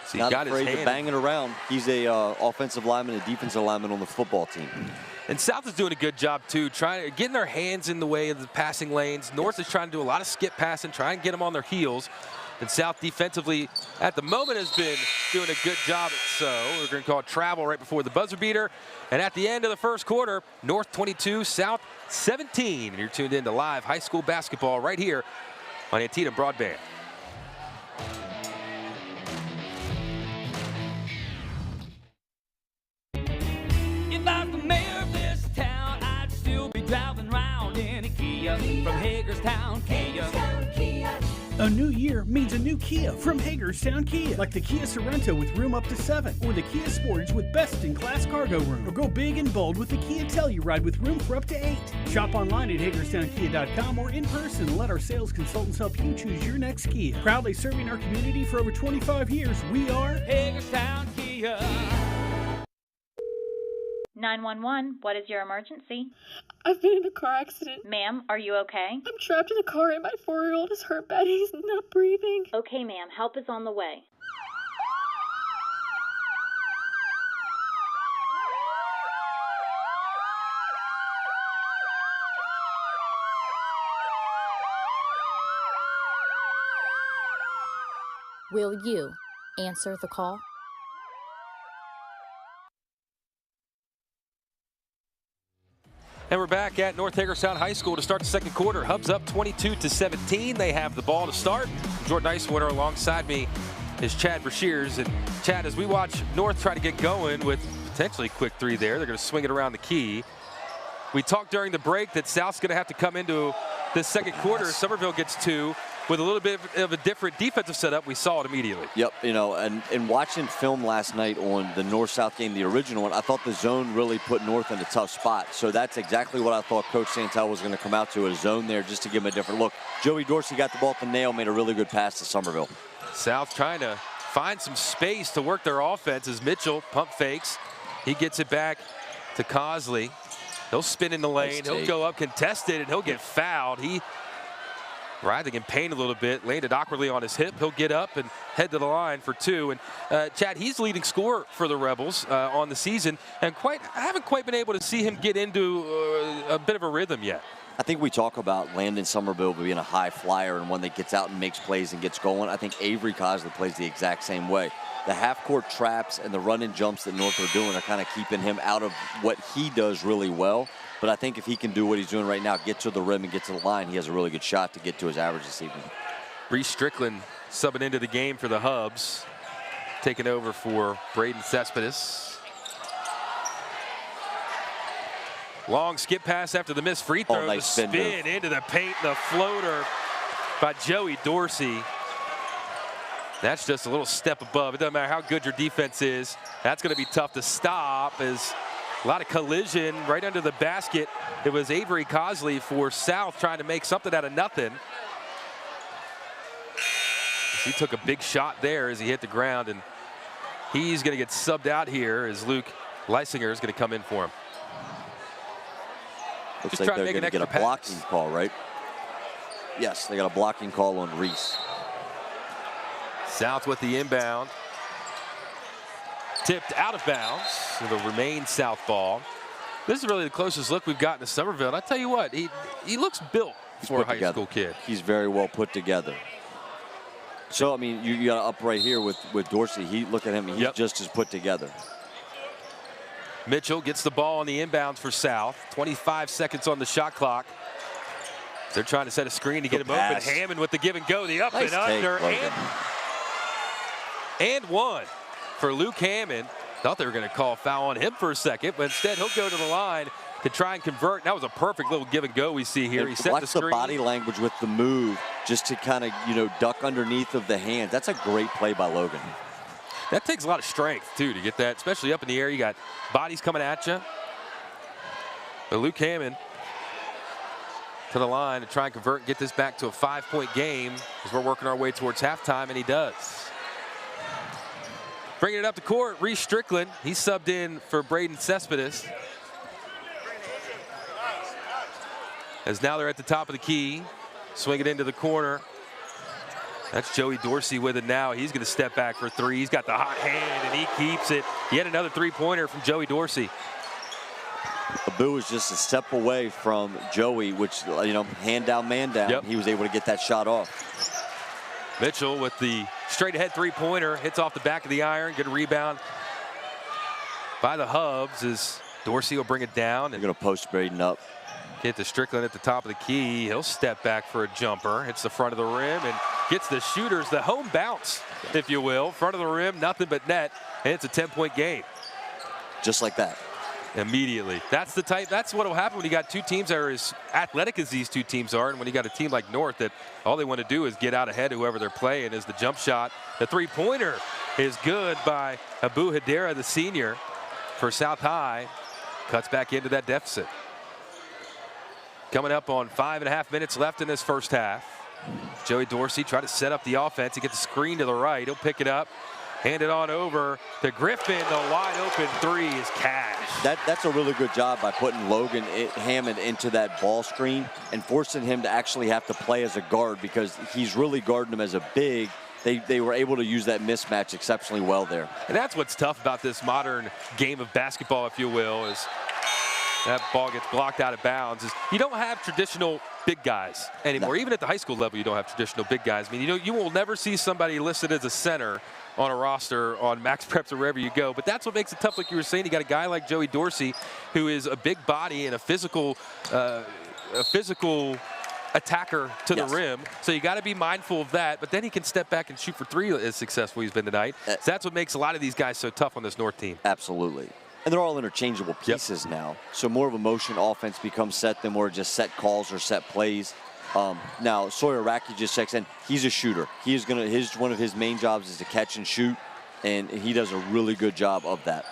So Not afraid to bang it around. He's a offensive lineman, a defensive lineman on the football team. And South is doing a good job too, getting their hands in the way of the passing lanes. North is trying to do a lot of skip passing, trying to get them on their heels. And South defensively at the moment has been doing a good job. So we're going to call it travel right before the buzzer beater. And at the end of the first quarter, North 22, South 17. And you're tuned in to live high school basketball right here on Antietam Broadband. If I'm the mayor of this town, I'd still be driving around in a Kia from Hagerstown, Kia. A new year means a new Kia from Hagerstown Kia. Like the Kia Sorento with room up to 7. Or the Kia Sportage with best-in-class cargo room. Or go big and bold with the Kia Telluride with room for up to 8. Shop online at HagerstownKia.com or in person and let our sales consultants help you choose your next Kia. Proudly serving our community for over 25 years, we are Hagerstown, Kia. 911, what is your emergency? I've been in a car accident. Ma'am, are you okay? I'm trapped in a car and my 4-year-old is hurt bad. He's not breathing. Okay, ma'am, help is on the way. Will you answer the call? And we're back at North Hagerstown High School to start the second quarter. Hubs up 22-17. They have the ball to start. Jordan Eiswater alongside me is Chad Brashears. And Chad, as we watch North try to get going with potentially a quick three there, they're going to swing it around the key. We talked during the break that South's going to have to come into the second quarter. Somerville gets two. With a little bit of a different defensive setup, we saw it immediately. Yep, you know, and watching film last night on the North-South game, the original one, I thought the zone really put North in a tough spot. So that's exactly what I thought Coach Santel was going to come out to, a zone there just to give him a different look. Joey Dorsey got the ball at the nail, made a really good pass to Somerville. South trying to find some space to work their offense as Mitchell pump fakes. He gets it back to Cosley. He'll spin in the lane. He'll go up contested, and he'll get fouled. He writhing in pain a little bit, landed awkwardly on his hip. He'll get up and head to the line for two. And Chad, he's leading scorer for the Rebels on the season, and I haven't quite been able to see him get into a bit of a rhythm yet. I think we talk about Landon Somerville being a high flyer and one that gets out and makes plays and gets going. I think Avery Cosley plays the exact same way. The half-court traps and the run-and jumps that North are doing are kind of keeping him out of what he does really well. But I think if he can do what he's doing right now, get to the rim and get to the line, he has a really good shot to get to his average this evening. Reese Strickland subbing into the game for the Hubs, taking over for Braden Cespedes. Long skip pass after the missed free throw. Nice the spin into the paint, the floater by Joey Dorsey. That's just a little step above. It doesn't matter how good your defense is. That's going to be tough to stop. As a lot of collision right under the basket. It was Avery Cosley for South trying to make something out of nothing. He took a big shot there as he hit the ground, and he's going to get subbed out here as Luke Leisinger is going to come in for him. Looks like they're going to get a blocking call, right? Yes, they got a blocking call on Reese. South with the inbound. Tipped out of bounds. It'll remain South ball. This is really the closest look we've gotten to Somerville. And I tell you what, he looks built for a high school kid. He's very well put together. So, I mean, you got up right here with Dorsey. Look at him. He's just as put together. Mitchell gets the ball on the inbounds for South. 25 seconds on the shot clock. They're trying to set a screen to get him open. Hammond with the give and go. The up and under. And one for Luke Hammond. Thought they were going to call a foul on him for a second, but instead he'll go to the line to try and convert. That was a perfect little give and go we see here. He set the screen. Watch the body language with the move, just to kind of, duck underneath of the hand. That's a great play by Logan. That takes a lot of strength, too, to get that, especially up in the air. You got bodies coming at you. But Luke Hammond to the line to try and convert and get this back to a 5-point game as we're working our way towards halftime, and he does. Bringing it up the court, Reese Strickland. He subbed in for Braden Cespedes. As now they're at the top of the key. Swing it into the corner. That's Joey Dorsey with it now. He's going to step back for three. He's got the hot hand, and he keeps it. Yet another three-pointer from Joey Dorsey. Abu was just a step away from Joey, which, hand down, man down. Yep. He was able to get that shot off. Mitchell with the straight-ahead three-pointer. Hits off the back of the iron. Good rebound by the Hubs as Dorsey will bring it down. They're going to post Braden up. Get to Strickland at the top of the key. He'll step back for a jumper. Hits the front of the rim and gets the shooters the home bounce, if you will. Front of the rim, nothing but net. And it's a 10-point game. Just like that. Immediately. That's what will happen when you got two teams that are as athletic as these two teams are, and when you got a team like North that all they want to do is get out ahead of whoever they're playing. Is the jump shot. The three-pointer is good by Abu Hadera, the senior, for South High. Cuts back into that deficit. Coming up on 5.5 minutes left in this first half. Joey Dorsey trying to set up the offense. He gets the screen to the right. He'll pick it up. Hand it on over to Griffin. The wide open three is cash. That's a really good job by putting Logan Hammond into that ball screen and forcing him to actually have to play as a guard, because he's really guarding him as a big. They were able to use that mismatch exceptionally well there. And that's what's tough about this modern game of basketball, if you will, is that ball gets blocked out of bounds. You don't have traditional big guys anymore. No. Even at the high school level, you don't have traditional big guys. I mean, you will never see somebody listed as a center on a roster on Max Preps or wherever you go. But that's what makes it tough, like you were saying. You got a guy like Joey Dorsey, who is a big body and a physical attacker to the rim. So you got to be mindful of that. But then he can step back and shoot for three as successful he's been tonight. So that's what makes a lot of these guys so tough on this North team. Absolutely. And they're all interchangeable pieces now. So more of a motion offense becomes set than more just set calls or set plays. Now Sawyer Racky just checks in. He's a shooter. He is one of his main jobs is to catch and shoot, and he does a really good job of that.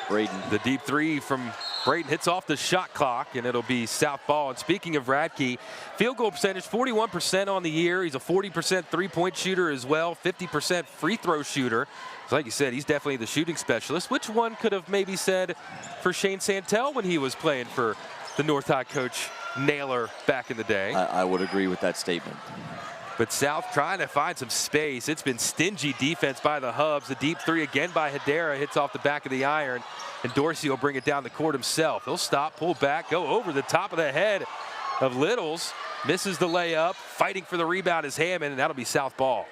Braden. The deep three from Braden hits off the shot clock, and it'll be South ball. And speaking of Radke, field goal percentage 41% on the year. He's a 40% three-point shooter as well, 50% free throw shooter. So like you said, he's definitely the shooting specialist. Which one could have maybe said for Shane Santel when he was playing for the North High coach Naylor back in the day? I would agree with that statement. But South trying to find some space. It's been stingy defense by the Hubs. The deep three again by Hadera hits off the back of the iron, and Dorsey will bring it down the court himself. He'll stop, pull back, go over the top of the head of Littles. Misses the layup. Fighting for the rebound is Hammond, and that'll be South ball.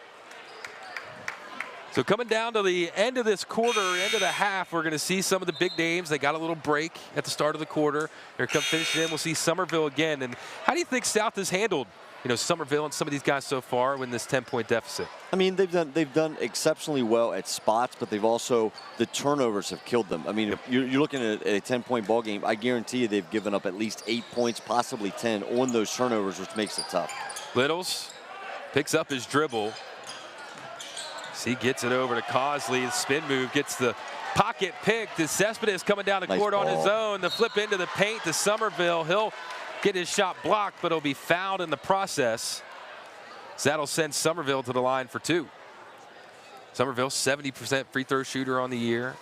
So coming down to the end of this quarter, end of the half, we're going to see some of the big names. They got a little break at the start of the quarter. Here come finishing in. We'll see Somerville again. And how do you think South has handled, Somerville and some of these guys so far in this 10-point deficit? I mean, they've done exceptionally well at spots, but they've also, the turnovers have killed them. I mean, if you're looking at a 10-point ball game, I guarantee you they've given up at least 8 points, possibly 10 on those turnovers, which makes it tough. Littles picks up his dribble. He gets it over to Cosley. The spin move gets the pocket picked. As Cespedes coming down the court on his own. The flip into the paint to Somerville. He'll get his shot blocked, but he'll be fouled in the process. So that'll send Somerville to the line for 2. Somerville, 70% free throw shooter on the year.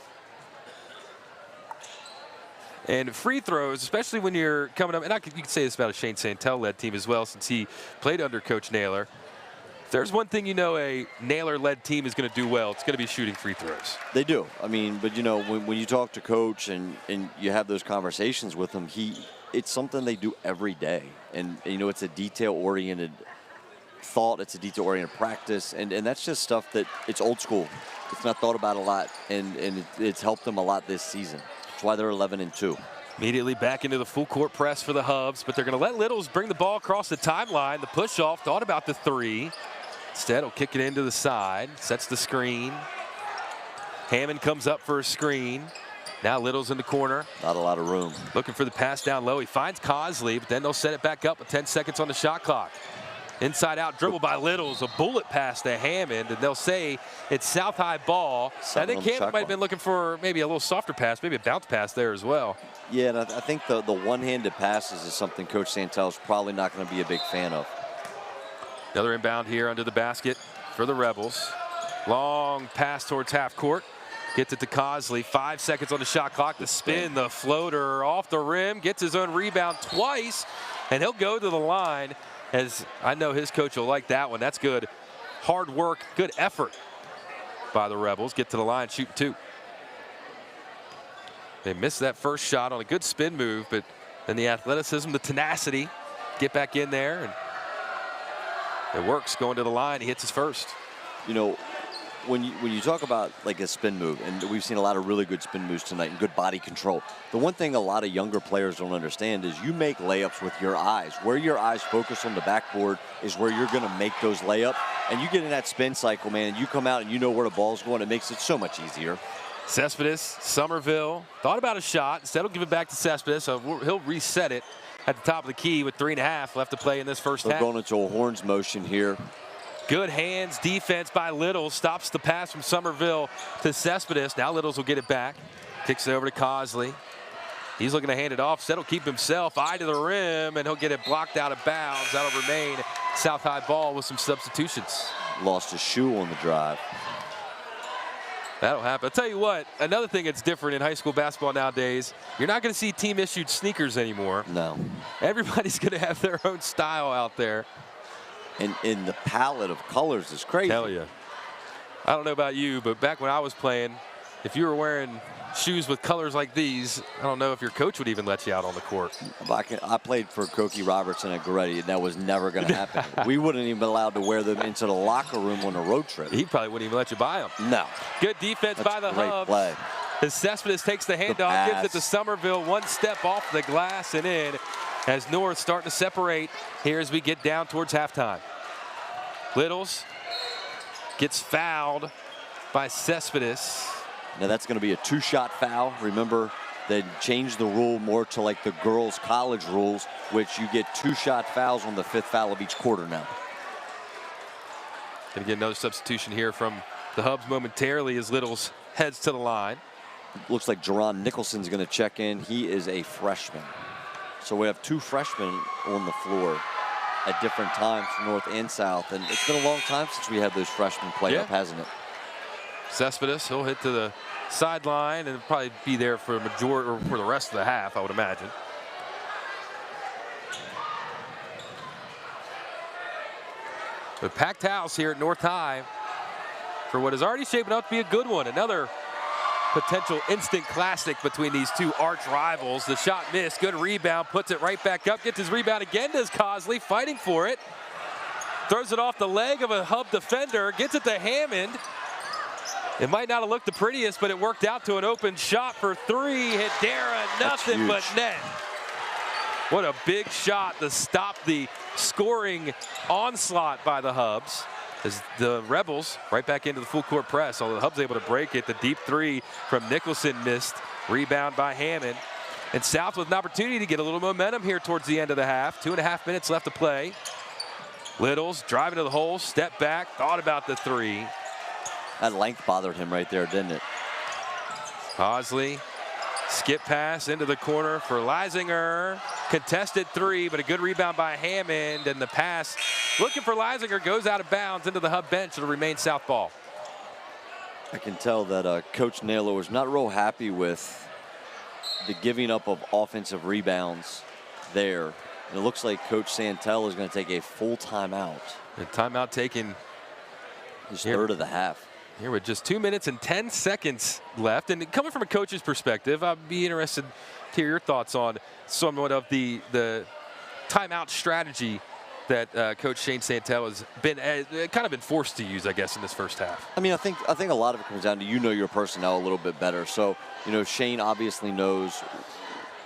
And free throws, especially when you're coming up, and you can say this about a Shane Santel-led team as well, since he played under Coach Naylor. If there's one thing a Naylor-led team is going to do well, it's going to be shooting free throws. They do. I mean, but when you talk to Coach and you have those conversations with him, it's something they do every day. And it's a detail-oriented thought. It's a detail-oriented practice. And that's just stuff that it's old school. It's not thought about a lot. And it's helped them a lot this season. That's why they're 11-2. Immediately back into the full court press for the Hubs, but they're going to let Littles bring the ball across the timeline. The push off, thought about the 3. Instead, he'll kick it into the side, sets the screen. Hammond comes up for a screen. Now Littles in the corner. Not a lot of room. Looking for the pass down low. He finds Cosley, but then they'll set it back up with 10 seconds on the shot clock. Inside out dribble by Littles, a bullet pass to Hammond, and they'll say it's South High ball. I think Hammond might have been looking for maybe a little softer pass, maybe a bounce pass there as well. Yeah, and I think the one-handed passes is something Coach Santel's probably not going to be a big fan of. Another inbound here under the basket for the Rebels. Long pass towards half court. Gets it to Cosley. 5 seconds on the shot clock. The spin, the floater off the rim. Gets his own rebound twice, and he'll go to the line. As I know his coach will like that one. That's good. Hard work, good effort by the Rebels. Get to the line, shoot 2. They missed that first shot on a good spin move, but then the athleticism, the tenacity, get back in there, and it works going to the line. He hits his first. When you talk about like a spin move, and we've seen a lot of really good spin moves tonight and good body control. The one thing a lot of younger players don't understand is you make layups with your eyes. Where your eyes focus on the backboard is where you're going to make those layups. And you get in that spin cycle, man, and you come out and you know where the ball's going. It makes it so much easier. Cespedes, Somerville, thought about a shot. Instead, he'll give it back to Cespedes. So he'll reset it at the top of the key with 3.5 left to play in this first half. They're going into a horns motion here. Good hands defense by Littles. Stops the pass from Somerville to Cespedes. Now Littles will get it back. Kicks it over to Cosley. He's looking to hand it off. Instead, he'll keep himself. Eye to the rim, and he'll get it blocked out of bounds. That'll remain South High ball with some substitutions. Lost his shoe on the drive. That'll happen. I'll tell you what, another thing that's different in high school basketball nowadays, you're not going to see team-issued sneakers anymore. No. Everybody's going to have their own style out there. And in the palette of colors is crazy. Tell you. I don't know about you, but back when I was playing, if you were wearing shoes with colors like these, I don't know if your coach would even let you out on the court. I played for Cokie Robertson at Goretti, and that was never going to happen. We wouldn't even be allowed to wear them into the locker room on a road trip. He probably wouldn't even let you buy them. No. Good defense by the Hubs. Play. As Cespedes takes the handoff, gives it to Somerville, 1 step off the glass and in, as North starting to separate here as we get down towards halftime. Littles gets fouled by Cespedes. Now that's going to be a 2-shot foul. Remember, they changed the rule more to like the girls' college rules, which you get 2-shot fouls on the 5th foul of each quarter now. Going to get another substitution here from the Hubs momentarily as Littles heads to the line. Looks like Jerron Nicholson's going to check in. He is a freshman. So we have 2 freshmen on the floor at different times from North and South. And it's been a long time since we had those freshmen play up, hasn't it? Cespedes, he'll hit to the sideline and probably be there for a majority or for the rest of the half, I would imagine. But packed house here at North High for what is already shaping up to be a good one. Another potential instant classic between these two arch rivals. The shot missed, good rebound, puts it right back up, gets his rebound again, does Cosley, fighting for it. Throws it off the leg of a Hub defender, gets it to Hammond. It might not have looked the prettiest, but it worked out to an open shot for three. Hedera, nothing but net. What a big shot to stop the scoring onslaught by the Hubs. As the Rebels right back into the full court press. Although the Hubs able to break it. The deep three from Nicholson missed. Rebound by Hammond. And South with an opportunity to get a little momentum here towards the end of the half. 2.5 minutes left to play. Littles driving to the hole, step back, thought about the three. That length bothered him right there, didn't it? Hosley, skip pass into the corner for Leisinger. Contested three, but a good rebound by Hammond. And the pass looking for Leisinger goes out of bounds into the Hub bench. It'll remain South ball. I can tell that Coach Naylor was not real happy with the giving up of offensive rebounds there. And it looks like Coach Santel is going to take a full timeout. The timeout taken his third of the half. Here with just 2 minutes and 10 seconds left. And coming from a coach's perspective, I'd be interested to hear your thoughts on somewhat of the timeout strategy that Coach Shane Santel has been kind of been forced to use, I guess, in this first half. I mean, I think a lot of it comes down to your personnel a little bit better. So, Shane obviously knows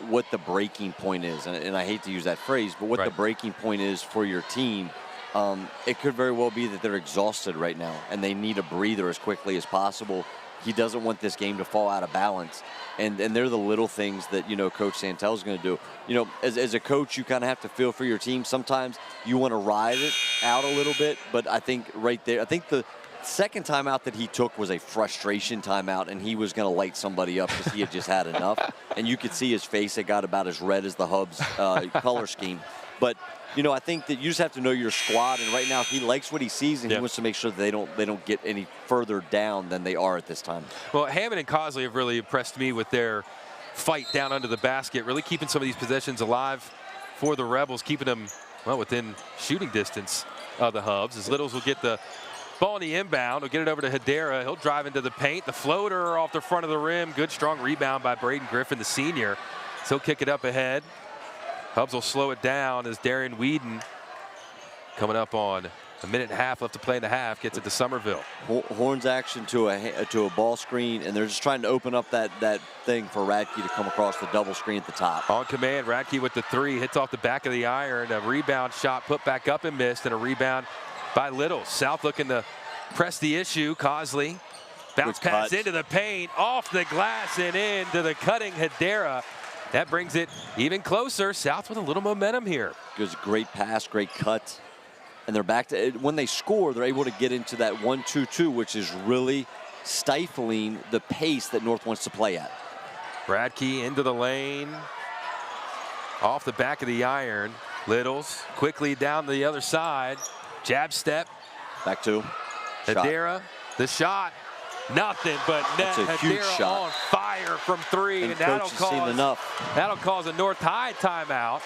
what the breaking point is, and I hate to use that phrase, but what the breaking point is for your team. It could very well be that they're exhausted right now and they need a breather as quickly as possible. He doesn't want this game to fall out of balance, and they're the little things that Coach Santel is going to do. As a coach, you kind of have to feel for your team. Sometimes you want to ride it out a little bit, but I think right there, I think the second timeout that he took was a frustration timeout, and he was going to light somebody up because he had just had enough. And you could see his face; it got about as red as the Hubs color scheme. But I think that you just have to know your squad, and right now he likes what he sees, and he wants to make sure that they don't get any further down than they are at this time. Well, Hammond and Cosley have really impressed me with their fight down under the basket, really keeping some of these possessions alive for the Rebels, keeping them within shooting distance of the Hubs. As Littles will get the ball in the inbound, he'll get it over to Hedera. He'll drive into the paint. The floater off the front of the rim. Good strong rebound by Braden Griffin, the senior. So he'll kick it up ahead. Hubs will slow it down as Darian Whedon, coming up on a minute and a half left to play in the half, gets it to Somerville. Horns action to a ball screen, and they're just trying to open up that thing for Radke to come across the double screen at the top. On command, Radke with the three, hits off the back of the iron. A rebound shot put back up and missed, and a rebound by Littles. South looking to press the issue. Cosley, bounce pass into the paint, off the glass and into the cutting Hedera. That brings it even closer. South with a little momentum here. Gives a great pass, great cut. And they're back to, when they score, they're able to get into that 1-2-2, which is really stifling the pace that North wants to play at. Radke into the lane. Off the back of the iron. Littles quickly down the other side. Jab step. Back to Hedera, the shot. Nothing but net. That's a huge shot. On fire from three, and that'll cause a North High timeout.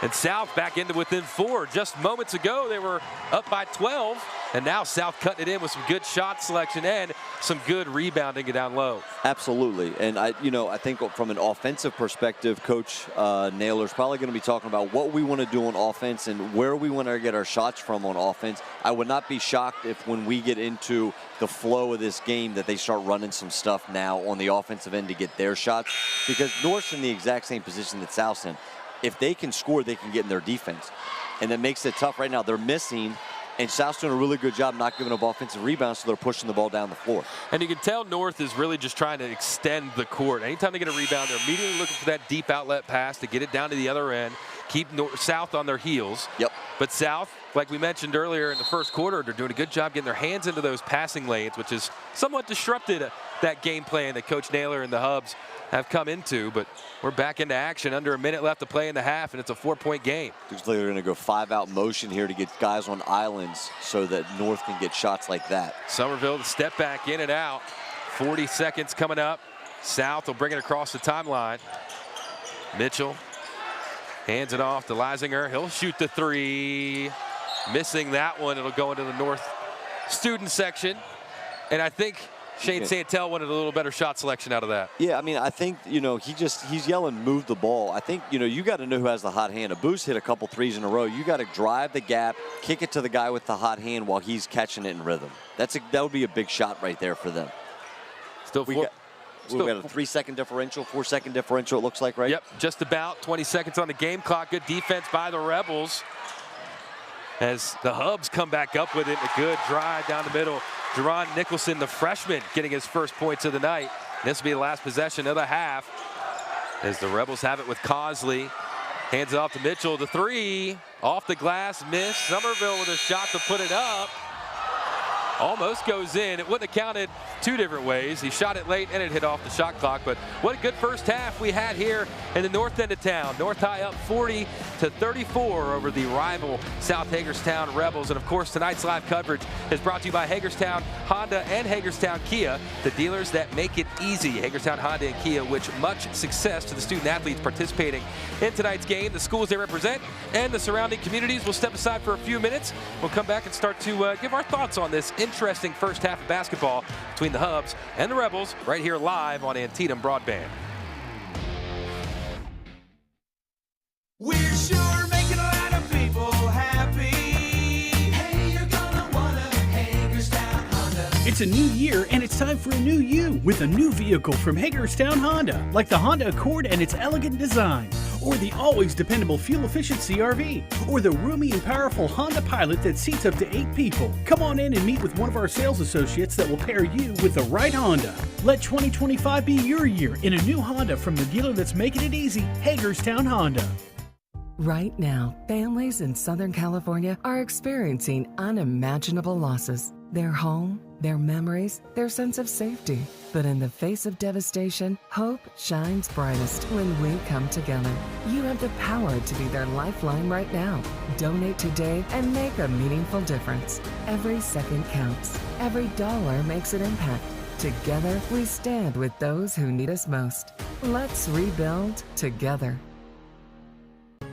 And South back into within 4. Just moments ago, they were up by 12. And now South cutting it in with some good shot selection and some good rebounding it down low. Absolutely. And I think from an offensive perspective, Coach Naylor's probably going to be talking about what we want to do on offense and where we want to get our shots from on offense. I would not be shocked if when we get into the flow of this game that they start running some stuff now on the offensive end to get their shots, because North's in the exact same position that South's in. If they can score, they can get in their defense. And that makes it tough right now. They're missing, and South's doing a really good job not giving up offensive rebounds, so they're pushing the ball down the floor. And you can tell North is really just trying to extend the court. Anytime they get a rebound, they're immediately looking for that deep outlet pass to get it down to the other end, keep South on their heels. Yep. But South, like we mentioned earlier in the first quarter, they're doing a good job getting their hands into those passing lanes, which has somewhat disrupted that game plan that Coach Naylor and the Hubs have come into. But we're back into action. Under a minute left to play in the half, and it's a 4-point game. Looks like they're going to go 5-out motion here to get guys on islands so that North can get shots like that. Somerville to step back in and out. 40 seconds coming up. South will bring it across the timeline. Mitchell hands it off to Leisinger. He'll shoot the three. Missing that one. It'll go into the North student section. And I think Shane Santel wanted a little better shot selection out of that. Yeah, I mean, I think, he's yelling, move the ball. I think, you got to know who has the hot hand. Abus hit a couple threes in a row. You got to drive the gap, kick it to the guy with the hot hand while he's catching it in rhythm. That would be a big shot right there for them. We got a 3-second differential, 4-second differential, it looks like, right? Yep, just about 20 seconds on the game clock. Good defense by the Rebels as the Hubs come back up with it. A good drive down the middle. Jerron Nicholson, the freshman, getting his first points of the night. This will be the last possession of the half as the Rebels have it with Cosley. Hands it off to Mitchell. The three off the glass, miss. Somerville with a shot to put it up. Almost goes in. It wouldn't have counted two different ways. He shot it late and it hit off the shot clock. But what a good first half we had here in the north end of town. North High up 40-34 over the rival South Hagerstown Rebels. And of course, tonight's live coverage is brought to you by Hagerstown Honda and Hagerstown Kia, the dealers that make it easy. Hagerstown Honda and Kia, which much success to the student athletes participating in tonight's game, the schools they represent, and the surrounding communities. We'll step aside for a few minutes. We'll come back and start to give our thoughts on this interesting first half of basketball between the Hubs and the Rebels right here live on Antietam Broadband. We're sure making a lot of people happy. Hey, you're gonna wanna Hagerstown Honda. It's a new year and it's time for a new you with a new vehicle from Hagerstown Honda, like the Honda Accord and its elegant design, or the always dependable fuel-efficient CR-V, or the roomy and powerful Honda Pilot that seats up to 8 people. Come on in and meet with one of our sales associates that will pair you with the right Honda. Let 2025 be your year in a new Honda from the dealer that's making it easy, Hagerstown Honda. Right now, families in Southern California are experiencing unimaginable losses. Their home, their memories, their sense of safety. But in the face of devastation, hope shines brightest when we come together. You have the power to be their lifeline right now. Donate today and make a meaningful difference. Every second counts. Every dollar makes an impact. Together, we stand with those who need us most. Let's rebuild together.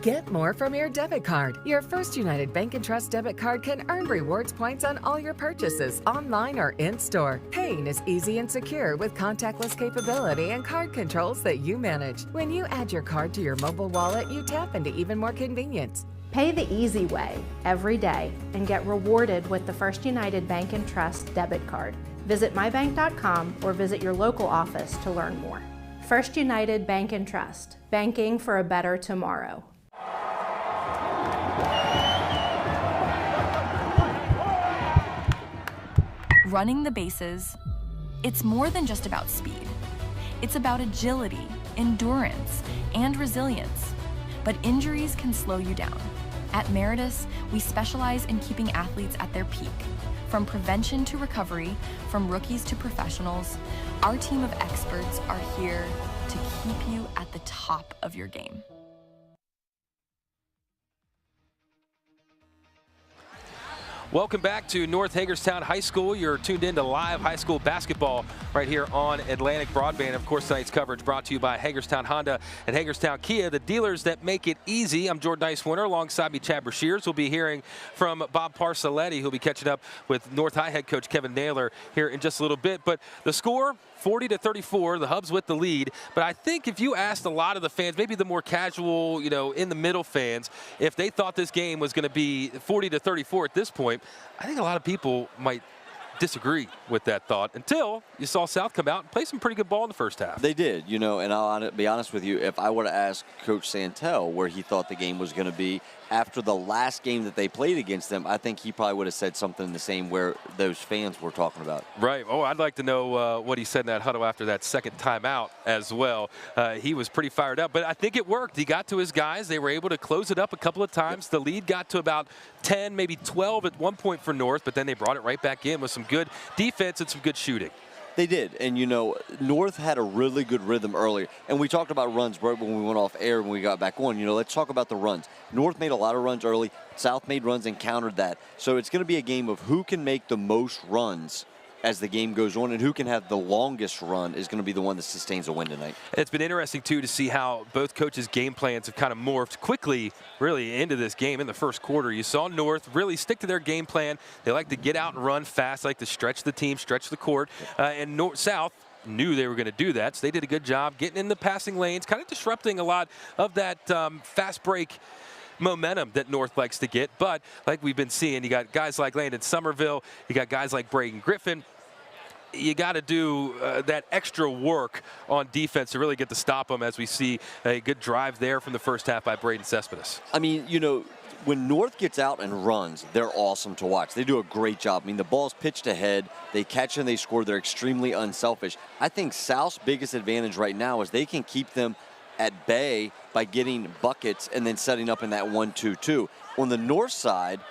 Get more from your debit card. Your First United Bank and Trust debit card can earn rewards points on all your purchases, online or in-store. Paying is easy and secure with contactless capability and card controls that you manage. When you add your card to your mobile wallet, you tap into even more convenience. Pay the easy way every day and get rewarded with the First United Bank and Trust debit card. Visit mybank.com or visit your local office to learn more. First United Bank and Trust, banking for a better tomorrow. Running the bases, it's more than just about speed. It's about agility, endurance, and resilience. But injuries can slow you down. At Meritus, we specialize in keeping athletes at their peak. From prevention to recovery, from rookies to professionals, our team of experts are here to keep you at the top of your game. Welcome back to North Hagerstown High School. You're tuned in to live high school basketball right here on Atlantic Broadband. Of course, tonight's coverage brought to you by Hagerstown Honda and Hagerstown Kia, the dealers that make it easy. I'm Jordan Nice-Winter. Alongside me, Chad Brashears. We'll be hearing from Bob Parsoletti, who'll be catching up with North High head coach Kevin Naylor here in just a little bit. But the score, 40-34, the Hubs with the lead. But I think if you asked a lot of the fans, maybe the more casual, in the middle fans, if they thought this game was going to be 40-34 at this point, I think a lot of people might disagree with that thought until you saw South come out and play some pretty good ball in the first half. They did, and I'll be honest with you, if I were to ask Coach Santel where he thought the game was going to be after the last game that they played against them, I think he probably would have said something the same where those fans were talking about. Right. Oh, I'd like to know what he said in that huddle after that second timeout as well. He was pretty fired up, but I think it worked. He got to his guys. They were able to close it up a couple of times. The lead got to about 10, maybe 12 at one point for North, but then they brought it right back in with some good defense and some good shooting. They did, and North had a really good rhythm earlier, and we talked about runs right when we went off air when we got back on. Let's talk about the runs. North made a lot of runs early. South made runs and countered that. So it's going to be a game of who can make the most runs as the game goes on, and who can have the longest run is going to be the one that sustains a win tonight. It's been interesting, too, to see how both coaches' game plans have kind of morphed quickly, really, into this game in the first quarter. You saw North really stick to their game plan. They like to get out and run fast, like to stretch the team, stretch the court, and South knew they were going to do that, so they did a good job getting in the passing lanes, kind of disrupting a lot of that fast break momentum that North likes to get. But like we've been seeing, you got guys like Landon Somerville, you got guys like Braden Griffin. You got to do that extra work on defense to really get to stop them, as we see a good drive there from the first half by Braden Cespedes. I mean, you know, when North gets out and runs, they're awesome to watch. They do a great job. I mean, the ball's pitched ahead. They catch and they score. They're extremely unselfish. I think South's biggest advantage right now is they can keep them at bay by getting buckets and then setting up in that 1-2-2. On the North side,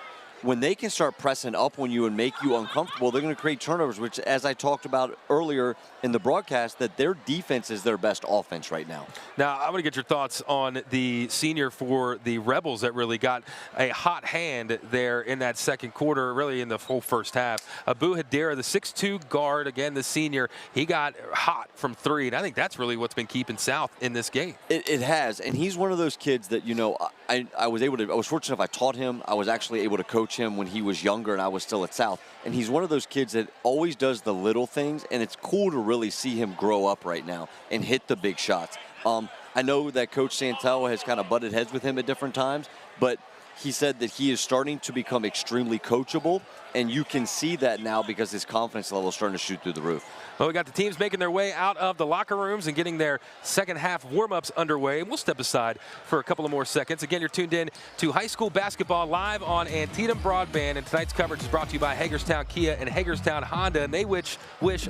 when they can start pressing up on you and make you uncomfortable, they're going to create turnovers, which, as I talked about earlier in the broadcast, that their defense is their best offense right now. Now, I want to get your thoughts on the senior for the Rebels that really got a hot hand there in that second quarter, really in the full first half. Abu Hadira, the 6'2 guard, again, the senior, he got hot from three, and I think that's really what's been keeping South in this game. It has, and he's one of those kids that, you know, I was fortunate if I taught him. I was actually able to coach him when he was younger and I was still at South. And he's one of those kids that always does the little things, and it's cool to really see him grow up right now and hit the big shots. I know that Coach Santel has kind of butted heads with him at different times, but he said that he is starting to become extremely coachable, and you can see that now because his confidence level is starting to shoot through the roof. Well, we got the teams making their way out of the locker rooms and getting their second half warm-ups underway. We'll step aside for a couple of more seconds. Again, you're tuned in to high school basketball live on Antietam Broadband, and tonight's coverage is brought to you by Hagerstown Kia and Hagerstown Honda, and they wish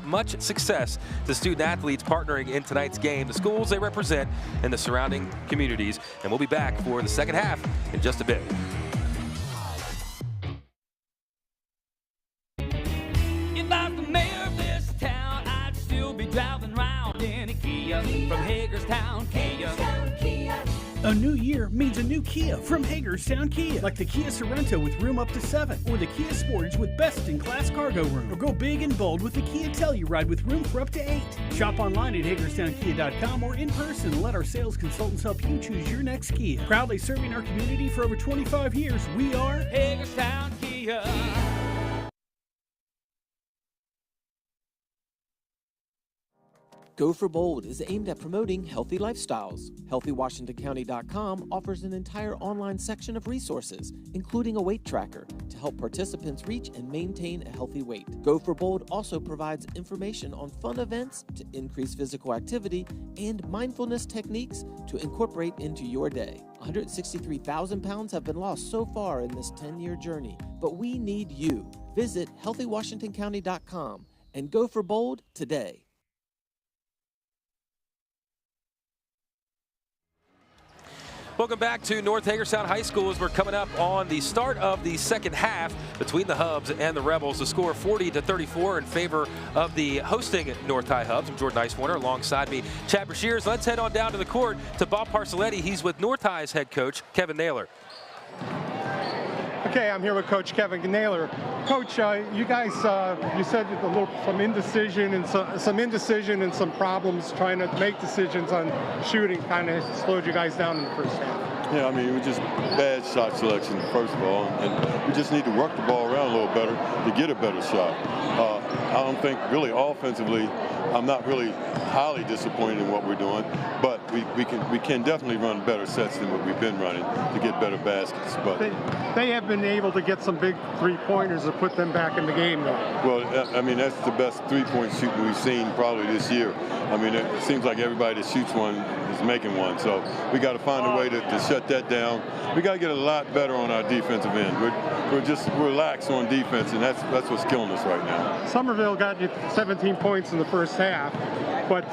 much success to student athletes partnering in tonight's game, the schools they represent, and the surrounding communities. And we'll be back for the second half in just a bit. If I was the mayor of this town, I'd still be driving around in a Kia from Hagerstown Kia. A new year means a new Kia from Hagerstown Kia, like the Kia Sorento with room up to 7, or the Kia Sportage with best-in-class cargo room, or go big and bold with the Kia Telluride with room for up to 8. Shop online at HagerstownKia.com or in person and let our sales consultants help you choose your next Kia. Proudly serving our community for over 25 years, we are Hagerstown Kia. Go for Bold is aimed at promoting healthy lifestyles. HealthyWashingtonCounty.com offers an entire online section of resources, including a weight tracker, to help participants reach and maintain a healthy weight. Go for Bold also provides information on fun events to increase physical activity and mindfulness techniques to incorporate into your day. 163,000 pounds have been lost so far in this 10-year journey, but we need you. Visit HealthyWashingtonCounty.com and go for Bold today. Welcome back to North Hagerstown High School as we're coming up on the start of the second half between the Hubs and the Rebels. The score 40-34 in favor of the hosting North High Hubs. I'm Jordan Icewarner alongside me, Chad Brashears. Let's head on down to the court to Bob Parcelletti. He's with North High's head coach, Kevin Naylor. Okay, I'm here with Coach Kevin Naylor. Coach, you guys, you said some indecision and some problems trying to make decisions on shooting kind of slowed you guys down in the first half. Yeah, I mean, it was just bad shot selection, first of all, and we just need to work the ball around a little better to get a better shot. I don't think really offensively, I'm not really highly disappointed in what we're doing, but we can definitely run better sets than what we've been running to get better baskets. But they have been able to get some big three-pointers to put them back in the game, though. Well, I mean, that's the best three-point shooting we've seen probably this year. I mean, it seems like everybody that shoots one is making one, so we got to find a way to shut that down. We got to get a lot better on our defensive end. We're lax on defense, and that's what's killing us right now. Somerville got you 17 points in the first half, but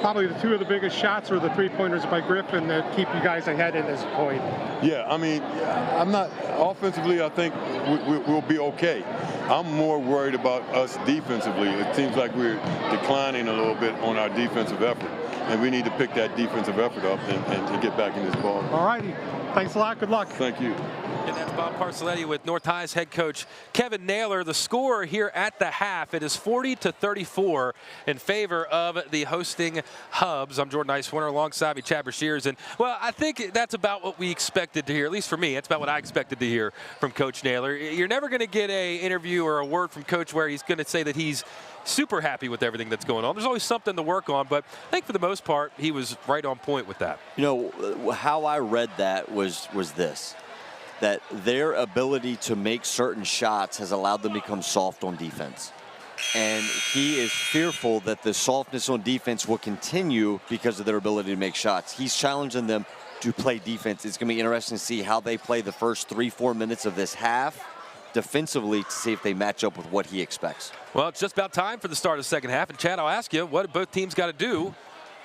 probably the two of the biggest shots were the three-pointers by Griffin that keep you guys ahead at this point. Yeah, I mean, I'm not offensively. I think we'll be okay. I'm more worried about us defensively. It seems like we're declining a little bit on our defensive effort, and we need to pick that defensive effort up and get back in this ball. All righty. Thanks a lot. Good luck. Thank you. And that's Bob Parcelletti with North High's head coach Kevin Naylor. The score here at the half, it is 40-34 in favor of the hosting Hubs. I'm Jordan Icewinner, alongside me Chad Shears. And, well, I think that's about what we expected to hear, at least for me. That's about what I expected to hear from Coach Naylor. You're never going to get an interview or a word from Coach where he's going to say that he's super happy with everything that's going on. There's always something to work on, but I think for the most part, he was right on point with that. You know, how I read that was this, that their ability to make certain shots has allowed them to become soft on defense. And he is fearful that the softness on defense will continue because of their ability to make shots. He's challenging them to play defense. It's going to be interesting to see how they play the first 3-4 minutes of this half defensively to see if they match up with what he expects. Well, it's just about time for the start of the second half. And, Chad, I'll ask you, what have both teams got to do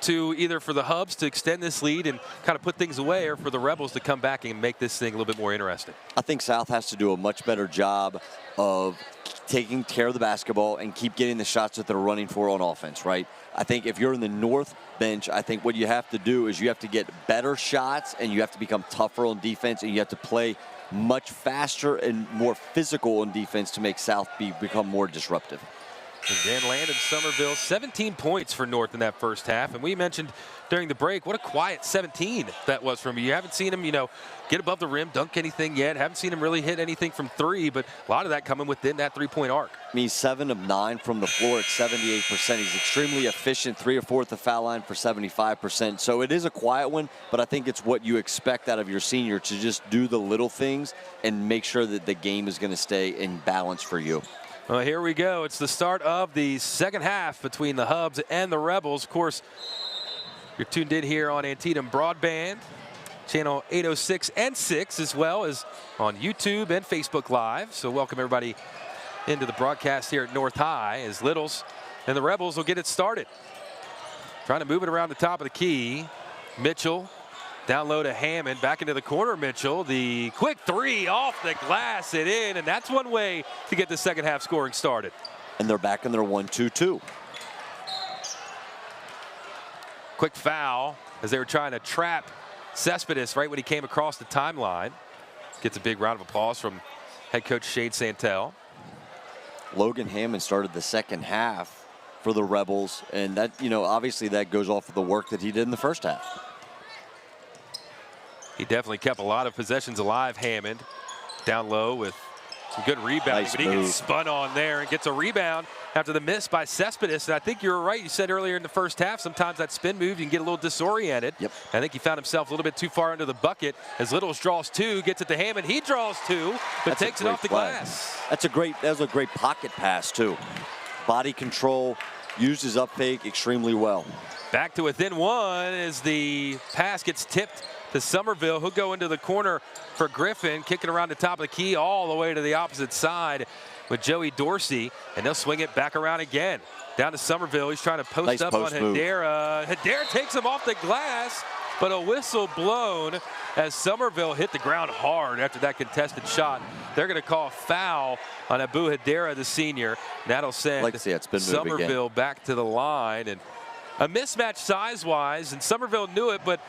to either for the Hubs to extend this lead and kind of put things away, or for the Rebels to come back and make this thing a little bit more interesting? I think South has to do a much better job of taking care of the basketball and keep getting the shots that they're running for on offense, right? I think if you're in the North bench, I think what you have to do is you have to get better shots and you have to become tougher on defense, and you have to play much faster and more physical on defense to make South become more disruptive. And Dan Landon Somerville, 17 points for North in that first half. And we mentioned during the break what a quiet 17 that was from you. You haven't seen him, get above the rim, dunk anything yet. Haven't seen him really hit anything from three, but a lot of that coming within that three-point arc. I mean, he's 7 of 9 from the floor at 78%. He's extremely efficient, 3 or 4 at the foul line for 75%. So it is a quiet one, but I think it's what you expect out of your senior, to just do the little things and make sure that the game is going to stay in balance for you. Well, here we go. It's the start of the second half between the Hubs and the Rebels. Of course, you're tuned in here on Antietam Broadband, channel 806 and 6, as well as on YouTube and Facebook Live. So welcome everybody into the broadcast here at North High, as Littles and the Rebels will get it started. Trying to move it around the top of the key. Mitchell down low to Hammond, back into the corner. Mitchell, the quick three off the glass, it in, and that's one way to get the second half scoring started. And they're back in their 1-2-2. Quick foul as they were trying to trap Cespedes right when he came across the timeline. Gets a big round of applause from head coach Shade Santel. Logan Hammond started the second half for the Rebels, and that, obviously that goes off of the work that he did in the first half. He definitely kept a lot of possessions alive, Hammond. Down low with some good rebounding, nice but he move. gets spun on there and gets a rebound after the miss by Cespedes. And I think you were right. You said earlier in the first half, sometimes that spin move, you can get a little disoriented. Yep. I think he found himself a little bit too far under the bucket as Littles draws two, gets it to Hammond. He draws two, but takes it off the glass. That was a great pocket pass, too. Body control, used his up fake extremely well. Back to within one as the pass gets tipped to Somerville. He'll go into the corner for Griffin, kicking around the top of the key all the way to the opposite side with Joey Dorsey, and they'll swing it back around again. Down to Somerville. He's trying to post up on Hedera. Hedera takes him off the glass, but a whistle blown as Somerville hit the ground hard after that contested shot. They're going to call a foul on Abu Hedera, the senior. That'll send Somerville back to the line. And a mismatch size-wise, and Somerville knew it, but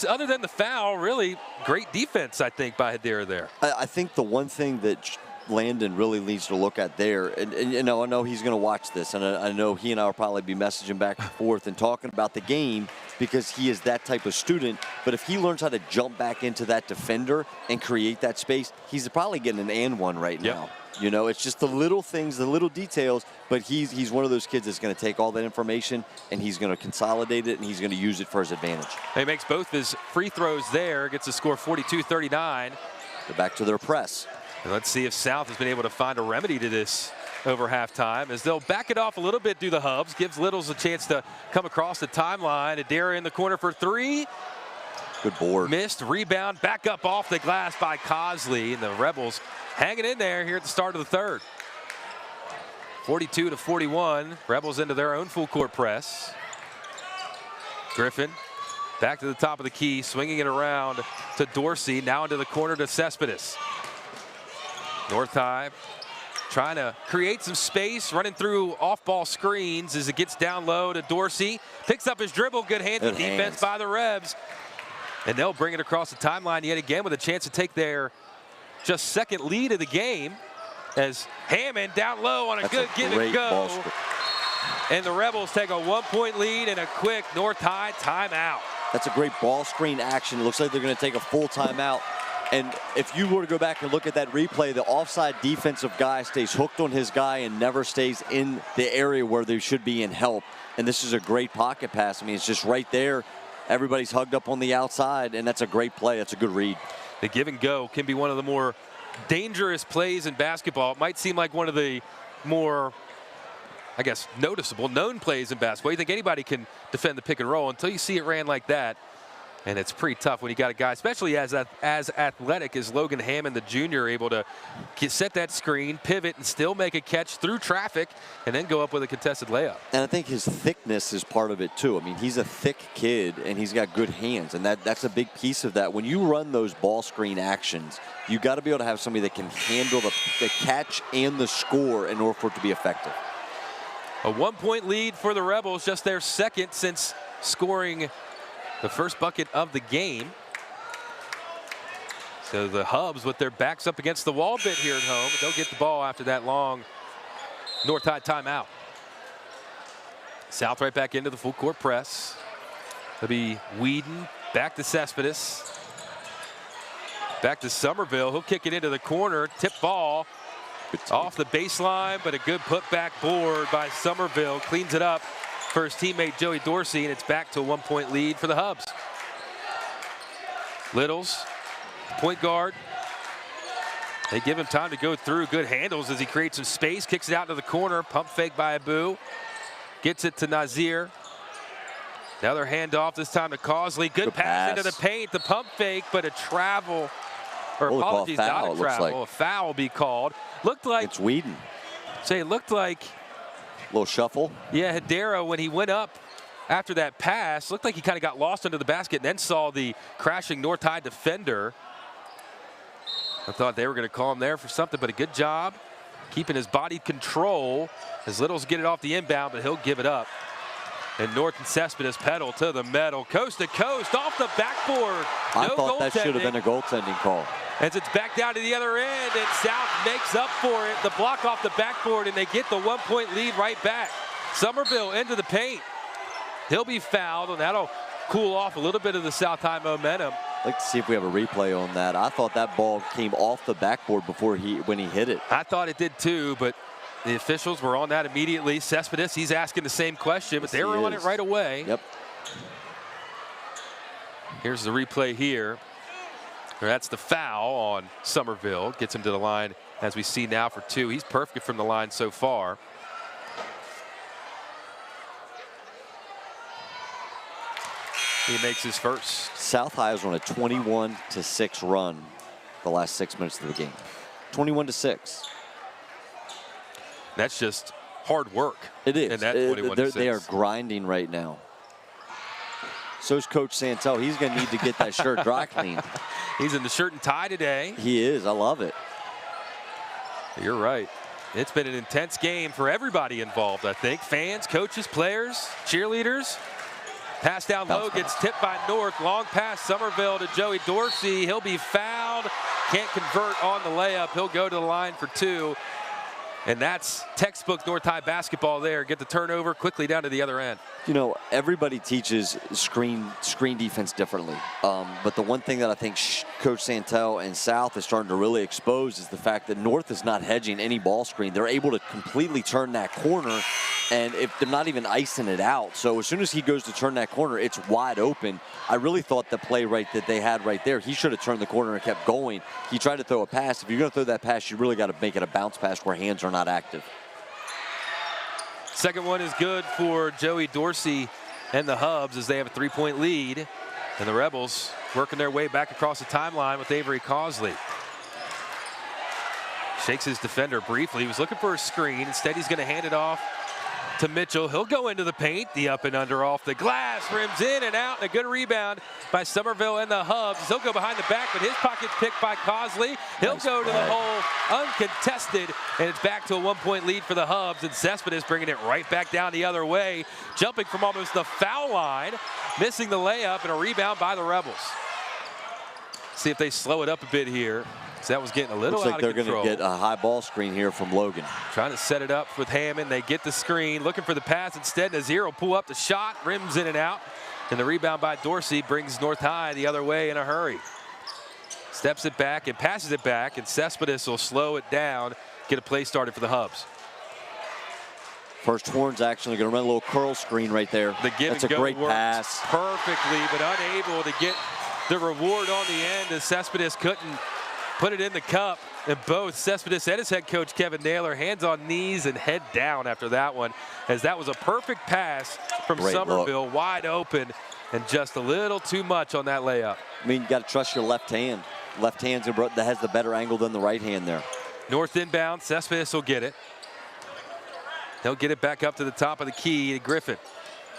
other than the foul, really great defense, I think, by Hedera there. I think the one thing that Landon really needs to look at there, and I know he's going to watch this, and I know he and I will probably be messaging back and forth and talking about the game because he is that type of student. But if he learns how to jump back into that defender and create that space, he's probably getting an and one right now. It's just the little things, the little details, but he's one of those kids that's going to take all that information and he's going to consolidate it and he's going to use it for his advantage. He makes both his free throws there, gets the score 42-39. They're back to their press. And let's see if South has been able to find a remedy to this over halftime, as they'll back it off a little bit, do the Hubs, gives Littles a chance to come across the timeline. Hedera in the corner for three. Good board. Missed, rebound, back up off the glass by Cosley, and the Rebels hanging in there here at the start of the third. 42-41, Rebels into their own full court press. Griffin back to the top of the key, swinging it around to Dorsey, now into the corner to Cespedes. North High trying to create some space, running through off-ball screens as it gets down low to Dorsey. Picks up his dribble, good hands and defense by the Rebs. And they'll bring it across the timeline yet again with a chance to take their just second lead of the game as Hammond down low on a good give and go. And the Rebels take a 1-point lead and a quick North High timeout. That's a great ball screen action. It looks like they're going to take a full timeout. And if you were to go back and look at that replay, the offside defensive guy stays hooked on his guy and never stays in the area where they should be in help. And this is a great pocket pass. I mean, it's just right there. Everybody's hugged up on the outside, and that's a great play. That's a good read. The give and go can be one of the more dangerous plays in basketball. It might seem like one of the more, I guess, noticeable, known plays in basketball. You think anybody can defend the pick and roll until you see it ran like that. And it's pretty tough when you got a guy, especially as athletic as Logan Hammond, the junior, able to set that screen, pivot, and still make a catch through traffic, and then go up with a contested layup. And I think his thickness is part of it, too. I mean, he's a thick kid, and he's got good hands, and that's a big piece of that. When you run those ball screen actions, you got to be able to have somebody that can handle the catch and the score in order for it to be effective. A 1-point lead for the Rebels, just their second since scoring the first bucket of the game. So the Hubs with their backs up against the wall bit here at home. They'll get the ball after that long North High timeout. South right back into the full court press. It'll be Whedon back to Cespedes. Back to Somerville. He'll kick it into the corner. Tip ball off the baseline, but a good putback board by Somerville. Cleans it up for his teammate Joey Dorsey, and it's back to a 1-point lead for the Hubs. Littles, point guard. They give him time to go through. Good handles as he creates some space, kicks it out to the corner. Pump fake by Abu. Gets it to Nazir. Another handoff, this time to Causley. Good pass into the paint. The pump fake, but a travel, or apologies, not a travel. A foul will be called. Looked like it's Whedon. Say, it looked like little shuffle. Yeah, Hedera, when he went up after that pass, looked like he kind of got lost under the basket and then saw the crashing North High defender. I thought they were going to call him there for something, but a good job keeping his body control as Littles get it off the inbound, but he'll give it up. And North and Cespedes pedal to the metal, coast to coast, off the backboard. I thought that should have been a goaltending call. As it's back down to the other end, and South makes up for it. The block off the backboard, and they get the 1-point lead right back. Somerville into the paint. He'll be fouled, and that'll cool off a little bit of the South High momentum. I'd like to see if we have a replay on that. I thought that ball came off the backboard before when he hit it. I thought it did too, but the officials were on that immediately. Cespedes, he's asking the same question, but they were on it right away. Yep. Here's the replay here. That's the foul on Somerville. Gets him to the line, as we see now, for 2. He's perfect from the line so far. He makes his first. South High is on a 21-6 run the last 6 minutes of the game. 21-6. That's just hard work. It is. And that 21-6. They are grinding right now. So's Coach Santel. He's going to need to get that shirt dry cleaned. He's in the shirt and tie today. He is. I love it. You're right. It's been an intense game for everybody involved, I think. Fans, coaches, players, cheerleaders. Pass down low, gets tipped by North. Long pass, Somerville to Joey Dorsey. He'll be fouled. Can't convert on the layup. He'll go to the line for 2. And that's textbook North High basketball there. Get the turnover quickly down to the other end. You know, everybody teaches screen defense differently. But the one thing that I think Coach Santel and South is starting to really expose is the fact that North is not hedging any ball screen. They're able to completely turn that corner, and if they're not even icing it out. So as soon as he goes to turn that corner, it's wide open. I really thought the play that they had right there, he should have turned the corner and kept going. He tried to throw a pass. If you're going to throw that pass, you really got to make it a bounce pass where hands are not active. Second one is good for Joey Dorsey and the Hubs as they have a 3-point lead. And the Rebels working their way back across the timeline with Avery Causley. Shakes his defender briefly. He was looking for a screen. Instead, he's going to hand it off to Mitchell. He'll go into the paint. The up and under off the glass. Rims in and out. And a good rebound by Somerville and the Hubs. He'll go behind the back, but his pocket's picked by Causley. He'll go to the hole uncontested. And it's back to a 1-point lead for the Hubs. And Cespedes bringing it right back down the other way. Jumping from almost the foul line. Missing the layup, and a rebound by the Rebels. See if they slow it up a bit here. So that was getting a little Looks like out of they're control. going to get a high ball screen here from Logan. Trying to set it up with Hammond. They get the screen, looking for the pass instead. Nazir will pull up the shot, rims in and out. And the rebound by Dorsey brings North High the other way in a hurry. Steps it back and passes it back, and Cespedes will slow it down, get a play started for the Hubs. First Horns actually going to run a little curl screen right there. The give That's and a go great worked pass. perfectly, but unable to get the reward on the end as Cespedes couldn't put it in the cup. And both Cespedes and his head coach Kevin Naylor hands on knees and head down after that one, as that was a perfect pass from Great Somerville, look. wide open, and just a little too much on that layup. I mean, you got to trust your left hand. Left hand's that has the better angle than the right hand there. North inbound, Cespedes will get it. He'll get it back up to the top of the key to Griffin.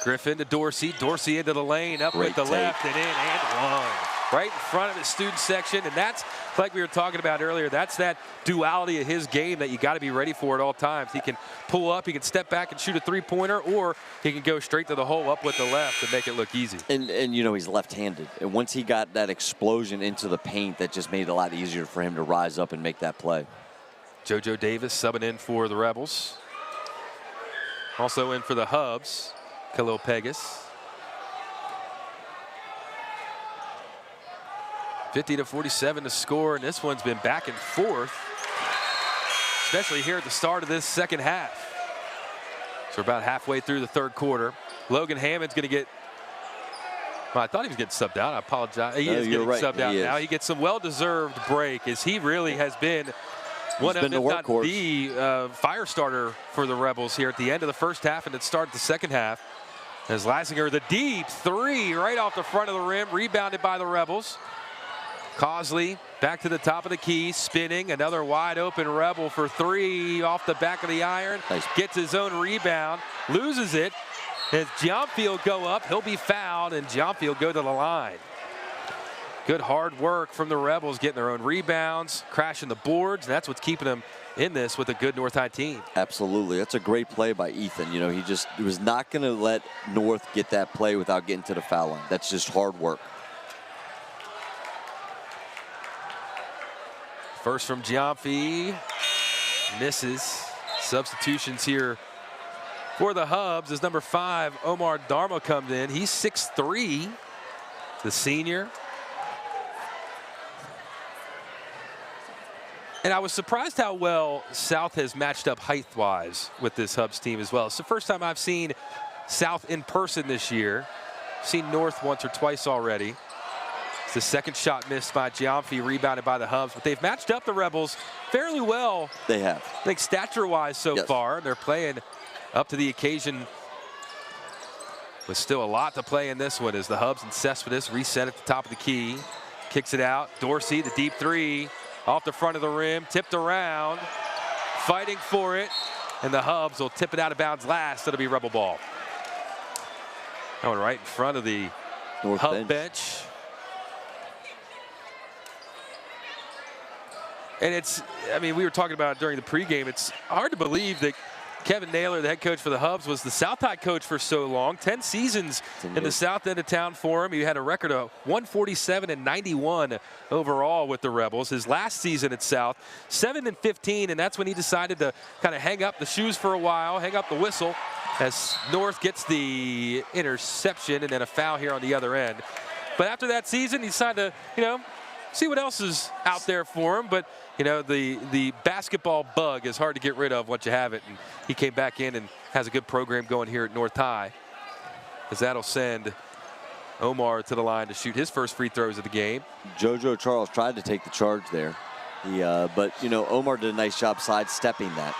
Griffin to Dorsey. Dorsey into the lane, up with the left and in and one. Right in front of his student section, and that's, like we were talking about earlier, that's that duality of his game that you got to be ready for at all times. He can pull up, he can step back and shoot a three-pointer, or he can go straight to the hole up with the left and make it look easy. And you know, he's left-handed. And once he got that explosion into the paint, that just made it a lot easier for him to rise up and make that play. JoJo Davis subbing in for the Rebels. Also in for the Hubs, Khalil Pegas. 50-47 to score, and this one's been back and forth, especially here at the start of this second half. So we're about halfway through the third quarter. Logan Hammond's going to get, well, I thought he was getting subbed out. I apologize. He is getting subbed out now. He gets some well-deserved break, as he really has been one of, if not the fire starter for the Rebels here at the end of the first half and at the start of the second half. As Lassinger, the deep three right off the front of the rim, rebounded by the Rebels. Cosley back to the top of the key, spinning. Another wide open Rebel for three off the back of the iron. Nice. Gets his own rebound, loses it. As Giamfi will go up, he'll be fouled, and Giamfi will go to the line. Good hard work from the Rebels, getting their own rebounds, crashing the boards, and that's what's keeping them in this with a good North High team. Absolutely. That's a great play by Ethan. You know, he was not going to let North get that play without getting to the foul line. That's just hard work. First from Giamfi, misses. Substitutions here for the Hubs as number 5, Omar Dharma, comes in. He's 6'3", the senior. And I was surprised how well South has matched up height-wise with this Hubs team as well. It's the first time I've seen South in person this year. I've seen North once or twice already. It's the second shot missed by Giamfi, rebounded by the Hubs. But they've matched up the Rebels fairly well. They have. I think stature-wise so far. They're playing up to the occasion. With still a lot to play in this one as the Hubs and Cespedes reset at the top of the key. Kicks it out. Dorsey, the deep three. Off the front of the rim, tipped around, fighting for it, and the Hubs will tip it out of bounds last. It'll be Rebel ball. That one right in front of the North Hub bench. And it's, I mean, we were talking about it during the pregame. It's hard to believe that Kevin Naylor, the head coach for the Hubs, was the South High coach for so long. 10 seasons in the south end of town for him. He had a record of 147-91 overall with the Rebels. His last season at South, 7-15, and that's when he decided to kind of hang up the shoes for a while, hang up the whistle, as North gets the interception and then a foul here on the other end. But after that season, he decided to, you know, see what else is out there for him. But you know, the basketball bug is hard to get rid of once you have it. And he came back in and has a good program going here at North High, as that'll send Omar to the line to shoot his first free throws of the game. JoJo Charles tried to take the charge there. But, you know, Omar did a nice job sidestepping that.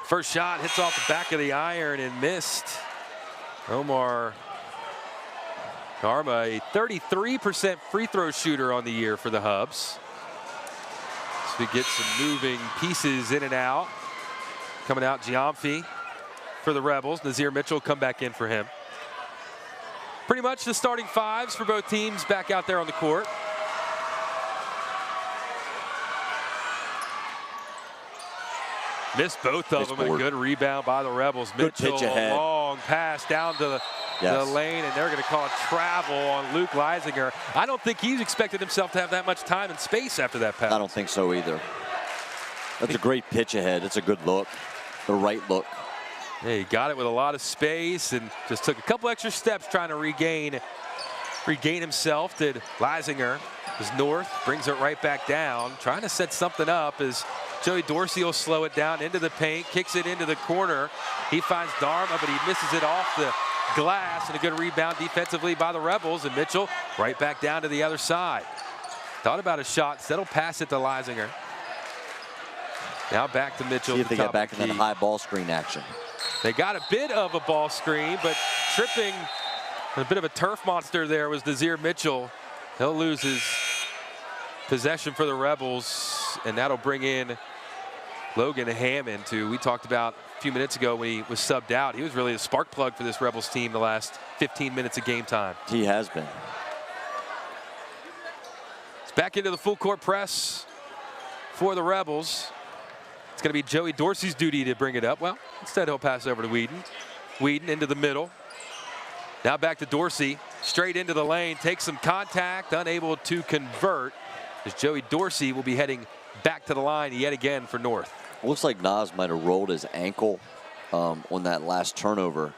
First shot hits off the back of the iron and missed. Omar Dharma, a 33% free throw shooter on the year for the Hubs. So we get some moving pieces in and out. Coming out, Giamfi for the Rebels. Nazir Mitchell come back in for him. Pretty much the starting fives for both teams back out there on the court. Missed both of them, and a good rebound by the Rebels. Good Mitchell, pitch ahead. long pass down to the lane, and they're going to call a travel on Luke Leisinger. I don't think he's expected himself to have that much time and space after that pass. I don't think so either. That's a great pitch ahead. It's a good look, the right look. Yeah, he got it with a lot of space and just took a couple extra steps trying to regain himself. Did Leisinger. As North brings it right back down, trying to set something up as Joey Dorsey will slow it down into the paint, kicks it into the corner. He finds Dharma, but he misses it off the glass, and a good rebound defensively by the Rebels, and Mitchell right back down to the other side. Thought about a shot, instead he'll pass it to Leisinger. Now back to Mitchell. See if they get back in that high ball screen action. They got a bit of a ball screen, but tripping, a bit of a turf monster there was Nazir Mitchell. He'll lose his possession for the Rebels, and that'll bring in Logan Hammond, who we talked about a few minutes ago when he was subbed out. He was really a spark plug for this Rebels team the last 15 minutes of game time. He has been. It's back into the full court press for the Rebels. It's going to be Joey Dorsey's duty to bring it up. Well, instead he'll pass over to Whedon. Whedon into the middle. Now back to Dorsey. Straight into the lane, takes some contact, unable to convert, as Joey Dorsey will be heading back to the line yet again for North. Looks like Nas might have rolled his ankle on that last turnover.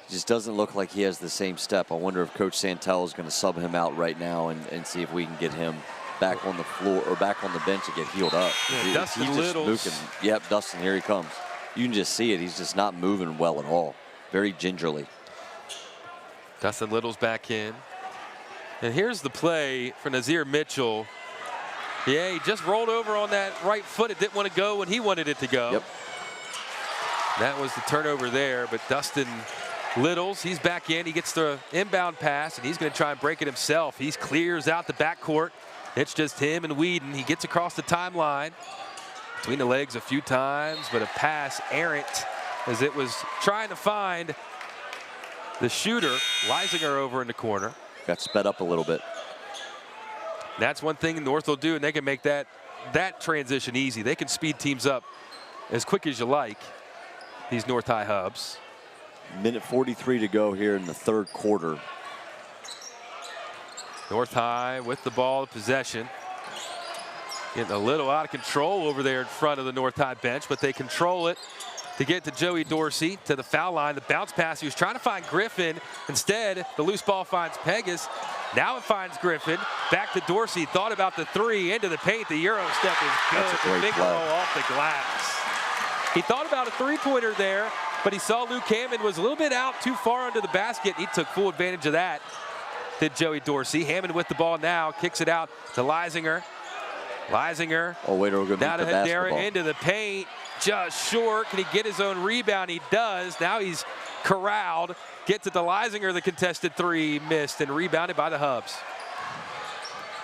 It just doesn't look like he has the same step. I wonder if Coach Santel is going to sub him out right now and see if we can get him back on the floor or back on the bench and get healed up. Yeah, Dustin Littles. Yep, Dustin, here he comes. You can just see it. He's just not moving well at all. Very gingerly. Dustin Little's back in. And here's the play for Nazir Mitchell. Yeah, he just rolled over on that right foot. It didn't want to go when he wanted it to go. Yep. That was the turnover there, but Dustin Littles, he's back in. He gets the inbound pass, and he's going to try and break it himself. He clears out the backcourt. It's just him and Whedon. He gets across the timeline between the legs a few times, but a pass errant as it was trying to find the shooter. Leisinger over in the corner. Got sped up a little bit. That's one thing North will do, and they can make that transition easy. They can speed teams up as quick as you like, these North High hubs. Minute 43 to go here in the third quarter. North High with the ball, possession. Getting a little out of control over there in front of the North High bench, but they control it to get to Joey Dorsey to the foul line. The bounce pass, he was trying to find Griffin. Instead, the loose ball finds Pegas. Now it finds Griffin. Back to Dorsey. Thought about the three into the paint. The Euro step is good. The finger roll off the glass. He thought about a three-pointer there, but he saw Luke Hammond was a little bit out too far under the basket. He took full advantage of that. Did Joey Dorsey. Hammond with the ball now. Kicks it out to Leisinger. Leisinger. Oh, wait, we're going to down to Hedera into the paint. Just short. Can he get his own rebound? He does. Now he's corralled. Gets it to Leisinger. The contested three missed and rebounded by the Hubs.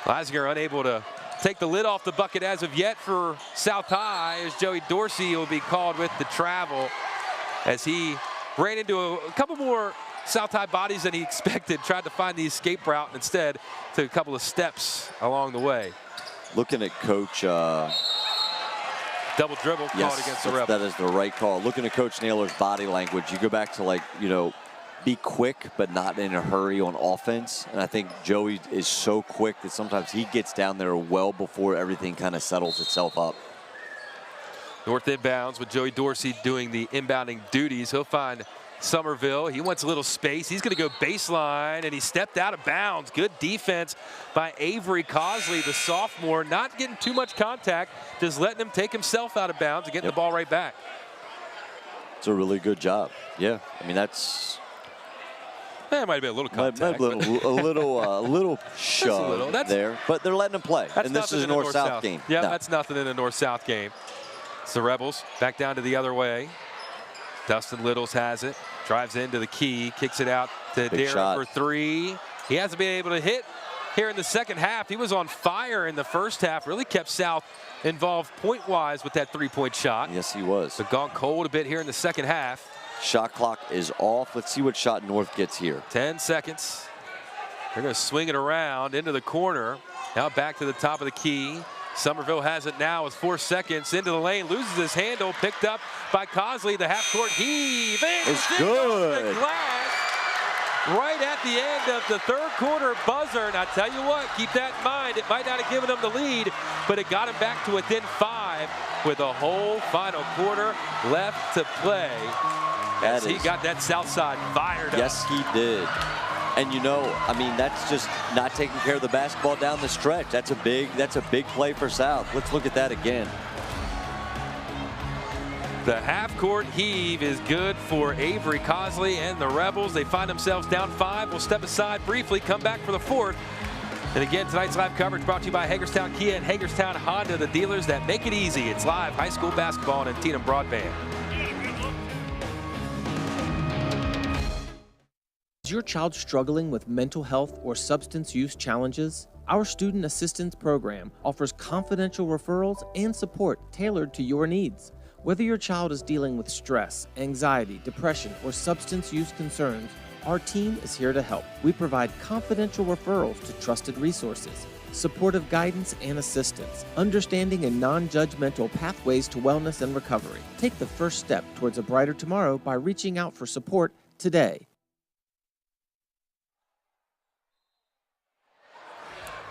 Leisinger unable to take the lid off the bucket as of yet for South High, as Joey Dorsey will be called with the travel as he ran into a couple more South High bodies than he expected. Tried to find the escape route and instead took a couple of steps along the way. Looking at Coach. Double dribble called against the Rebels. That is the right call. Looking at Coach Naylor's body language, you go back to, like, you know, be quick but not in a hurry on offense. And I think Joey is so quick that sometimes he gets down there well before everything kind of settles itself up. North inbounds with Joey Dorsey doing the inbounding duties. He'll find Somerville. He wants a little space. He's going to go baseline, and he stepped out of bounds. Good defense by Avery Cosley, the sophomore. Not getting too much contact, just letting him take himself out of bounds and getting the ball right back. It's a really good job. Yeah, I mean, that's... That might have been a little contact. A little shove there, but they're letting him play. And this is a North-South game. Yeah, that's nothing in a North-South game. It's the Rebels back down to the other way. Dustin Littles has it, drives into the key, kicks it out to Darren for three. He hasn't been able to hit here in the second half. He was on fire in the first half, really kept South involved point-wise with that three-point shot. Yes, he was. But gone cold a bit here in the second half. Shot clock is off. Let's see what shot North gets here. 10 seconds. They're going to swing it around into the corner. Now back to the top of the key. Somerville has it now with 4 seconds into the lane, loses his handle, picked up by Cosley. The half-court heave. It's good. Right at the end of the third quarter buzzer. And I tell you what, keep that in mind. It might not have given them the lead, but it got him back to within 5 with a whole final quarter left to play. As he got that south side fired up. Yes, he did. And you know, I mean, that's just not taking care of the basketball down the stretch. That's a big play for South. Let's look at that again. The half-court heave is good for Avery Cosley and the Rebels. They find themselves down 5. We'll step aside briefly, come back for the fourth. And again, tonight's live coverage brought to you by Hagerstown Kia and Hagerstown Honda, the dealers that make it easy. It's live high school basketball on Antietam Broadband. Is your child struggling with mental health or substance use challenges? Our Student Assistance Program offers confidential referrals and support tailored to your needs. Whether your child is dealing with stress, anxiety, depression, or substance use concerns, our team is here to help. We provide confidential referrals to trusted resources, supportive guidance and assistance, understanding and non-judgmental pathways to wellness and recovery. Take the first step towards a brighter tomorrow by reaching out for support today.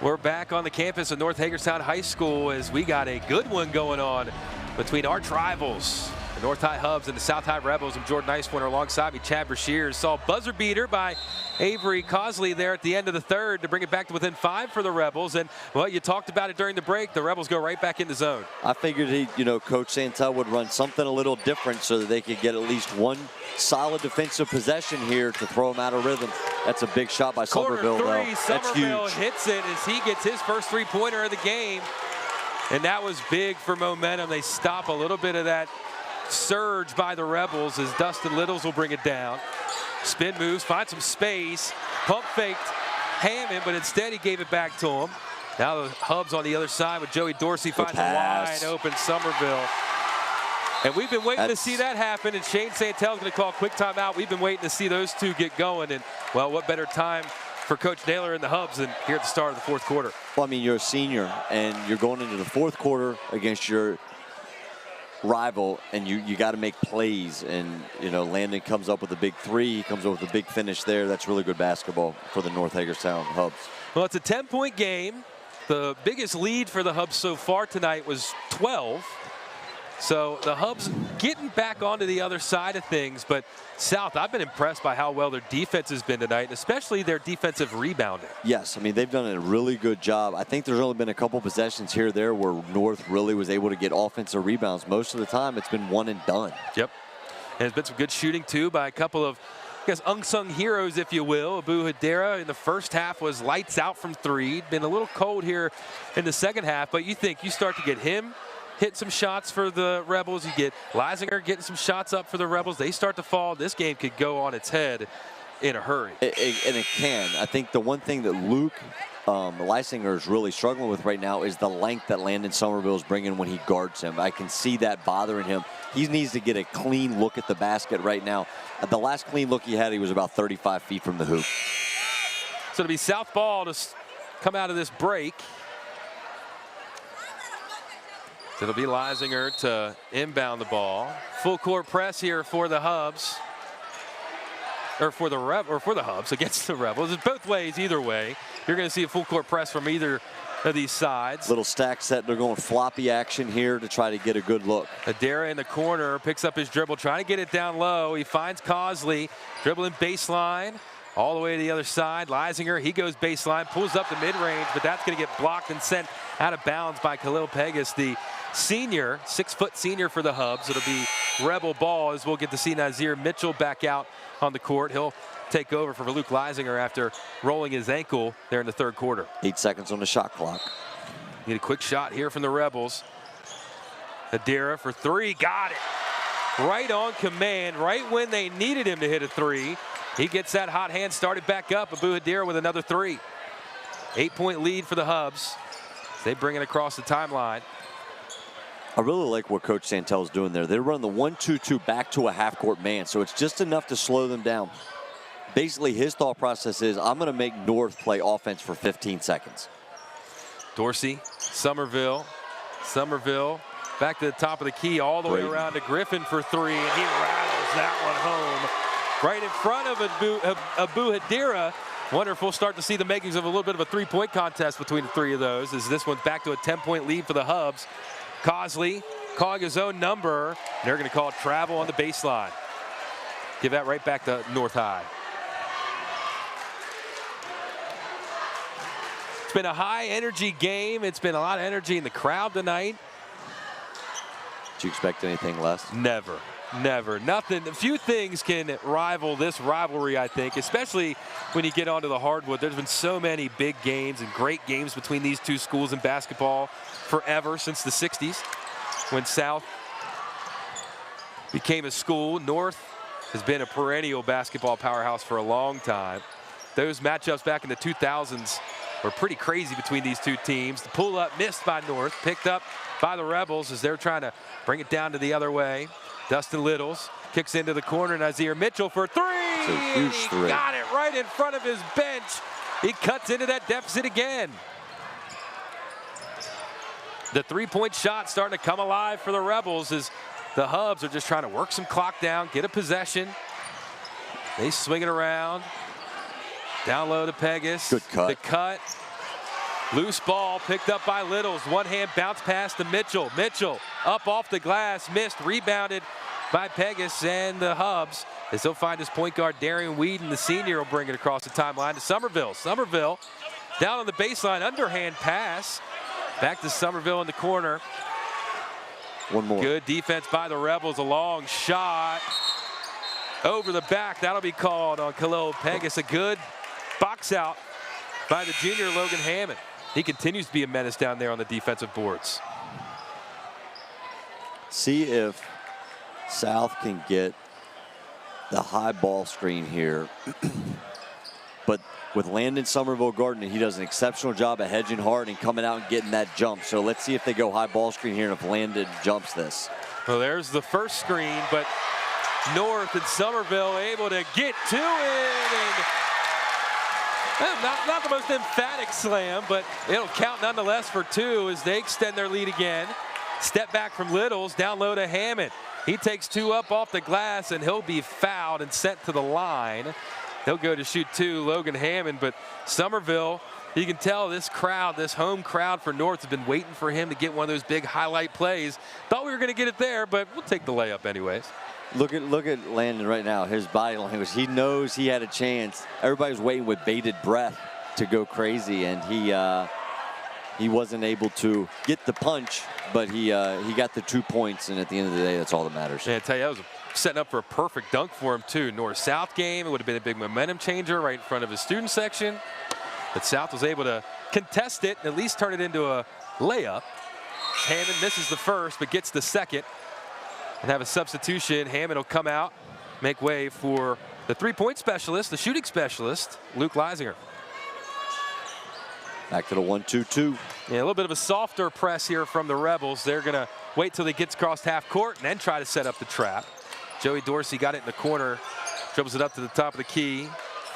We're back on the campus of North Hagerstown High School as we got a good one going on between arch rivals, the North High Hubs and the South High Rebels. I'm Jordan Nicewinner alongside me, Chad Brashears. Saw a buzzer beater by Avery Cosley there at the end of the third to bring it back to within 5 for the Rebels. And, well, you talked about it during the break. The Rebels go right back in the zone. I figured Coach Santel would run something a little different so that they could get at least one solid defensive possession here to throw them out of rhythm. That's a big shot by Somerville, though. That's Somerville huge. hits it as he gets his first three-pointer of the game. And that was big for momentum. They stop a little bit of that surge by the Rebels as Dustin Littles will bring it down. Spin moves, finds some space, pump faked Hammond, but instead he gave it back to him. Now the Hubs on the other side with Joey Dorsey finds a wide open Somerville. And we've been waiting to see that happen, and Shane Santel's going to call a quick timeout. We've been waiting to see those two get going, and, well, what better time for Coach Naylor and the Hubs than here at the start of the fourth quarter. Well, I mean, you're a senior, and you're going into the fourth quarter against your rival, and you got to make plays. And, Landon comes up with a big three. He comes up with a big finish there. That's really good basketball for the North Hagerstown Hubs. Well, it's a 10-point game. The biggest lead for the Hubs so far tonight was 12. So the Hubs getting back onto the other side of things, but South, I've been impressed by how well their defense has been tonight, and especially their defensive rebounding. Yes, I mean, they've done a really good job. I think there's only been a couple possessions here or there where North really was able to get offensive rebounds. Most of the time, it's been one and done. Yep. And it's been some good shooting, too, by a couple of, I guess, unsung heroes, if you will. Abu Hadera in the first half was lights out from 3. Been a little cold here in the second half, but you think you start to get him hit some shots for the Rebels. You get Leisinger getting some shots up for the Rebels. They start to fall. This game could go on its head in a hurry. And it can. I think the one thing that Luke Leisinger is really struggling with right now is the length that Landon Somerville is bringing when he guards him. I can see that bothering him. He needs to get a clean look at the basket right now. The last clean look he had, he was about 35 feet from the hoop. So it'll be South ball to come out of this break. It'll be Leisinger to inbound the ball. Full court press here for the Hubs. Or for the Hubs against the Rebels. It's both ways, either way. You're going to see a full court press from either of these sides. Little stack set. They're going floppy action here to try to get a good look. Hadera in the corner picks up his dribble, trying to get it down low. He finds Cosley dribbling baseline all the way to the other side. Leisinger, he goes baseline, pulls up the mid-range, but that's going to get blocked and sent out of bounds by Khalil Pegas, the senior, 6-foot senior for the Hubs. It'll be Rebel ball as we'll get to see Nazir Mitchell back out on the court. He'll take over for Luke Leisinger after rolling his ankle there in the third quarter. 8 seconds on the shot clock. Need a quick shot here from the Rebels. Hadera for 3, got it. Right on command, right when they needed him to hit a 3. He gets that hot hand started back up. Abu Hadera with another 3. 8-point lead for the Hubs. They bring it across the timeline. I really like what Coach Santel's doing there. They run the 1-2-2 back to a half-court man, so it's just enough to slow them down. Basically, his thought process is, I'm going to make North play offense for 15 seconds. Dorsey, Somerville, back to the top of the key, all the way around to Griffin for three, and he rattles that one home right in front of Abu Hadira. Wonderful. Start to see the makings of a little bit of a three-point contest between the three of those, as this one's back to a 10-point lead for the Hubs. Cosley calling his own number, and they're going to call it travel on the baseline. Give that right back to North High. It's been a high-energy game. It's been a lot of energy in the crowd tonight. Do you expect anything less? Never. Never. Nothing. A few things can rival this rivalry, I think, especially when you get onto the hardwood. There's been so many big games and great games between these two schools in basketball forever, since the 60s, when South became a school. North has been a perennial basketball powerhouse for a long time. Those matchups back in the 2000s were pretty crazy between these two teams. The pull-up missed by North, picked up by the Rebels as they're trying to bring it down to the other way. Dustin Littles kicks into the corner. Nazir Mitchell for three. It's a huge three. Got it right in front of his bench. He cuts into that deficit again. The three-point shot starting to come alive for the Rebels as the Hubs are just trying to work some clock down, get a possession. They swing it around. Down low to Pegas. Good cut. The cut. Loose ball picked up by Littles. One hand bounce pass to Mitchell. Mitchell up off the glass, missed, rebounded by Pegas and the Hubs. As they'll find his point guard, Darian Whedon, the senior, will bring it across the timeline to Somerville. Somerville down on the baseline, underhand pass. Back to Somerville in the corner. One more. Good defense by the Rebels. A long shot over the back. That'll be called on Khalil Pegas. A good box out by the junior Logan Hammond. He continues to be a menace down there on the defensive boards. See if South can get the high ball screen here. But with Landon Somerville guarding it, he does an exceptional job of hedging hard and coming out and getting that jump. So let's see if they go high ball screen here and if Landon jumps this. Well, there's the first screen, but North and Somerville able to get to it. And not the most emphatic slam, but it'll count nonetheless for two as they extend their lead again. Step back from Littles, down low to Hammond. He takes two up off the glass, and he'll be fouled and sent to the line. He'll go to shoot two, Logan Hammond, but Somerville, you can tell this crowd, this home crowd for North has been waiting for him to get one of those big highlight plays. Thought we were going to get it there, but we'll take the layup anyways. Look at Landon right now, his body language. He knows he had a chance. Everybody's waiting with bated breath to go crazy, and he wasn't able to get the punch, but he got the 2 points, and at the end of the day, that's all that matters. Yeah, I tell you, that was setting up for a perfect dunk for him too. North-South game, it would have been a big momentum changer right in front of his student section, but South was able to contest it and at least turn it into a layup. Hammond misses the first, but gets the second. And have a substitution. Hammond will come out, make way for the three-point specialist, the shooting specialist, Luke Leisinger. Back to the 1-2-2. Yeah, a little bit of a softer press here from the Rebels. They're going to wait till he gets across half court and then try to set up the trap. Joey Dorsey got it in the corner, dribbles it up to the top of the key.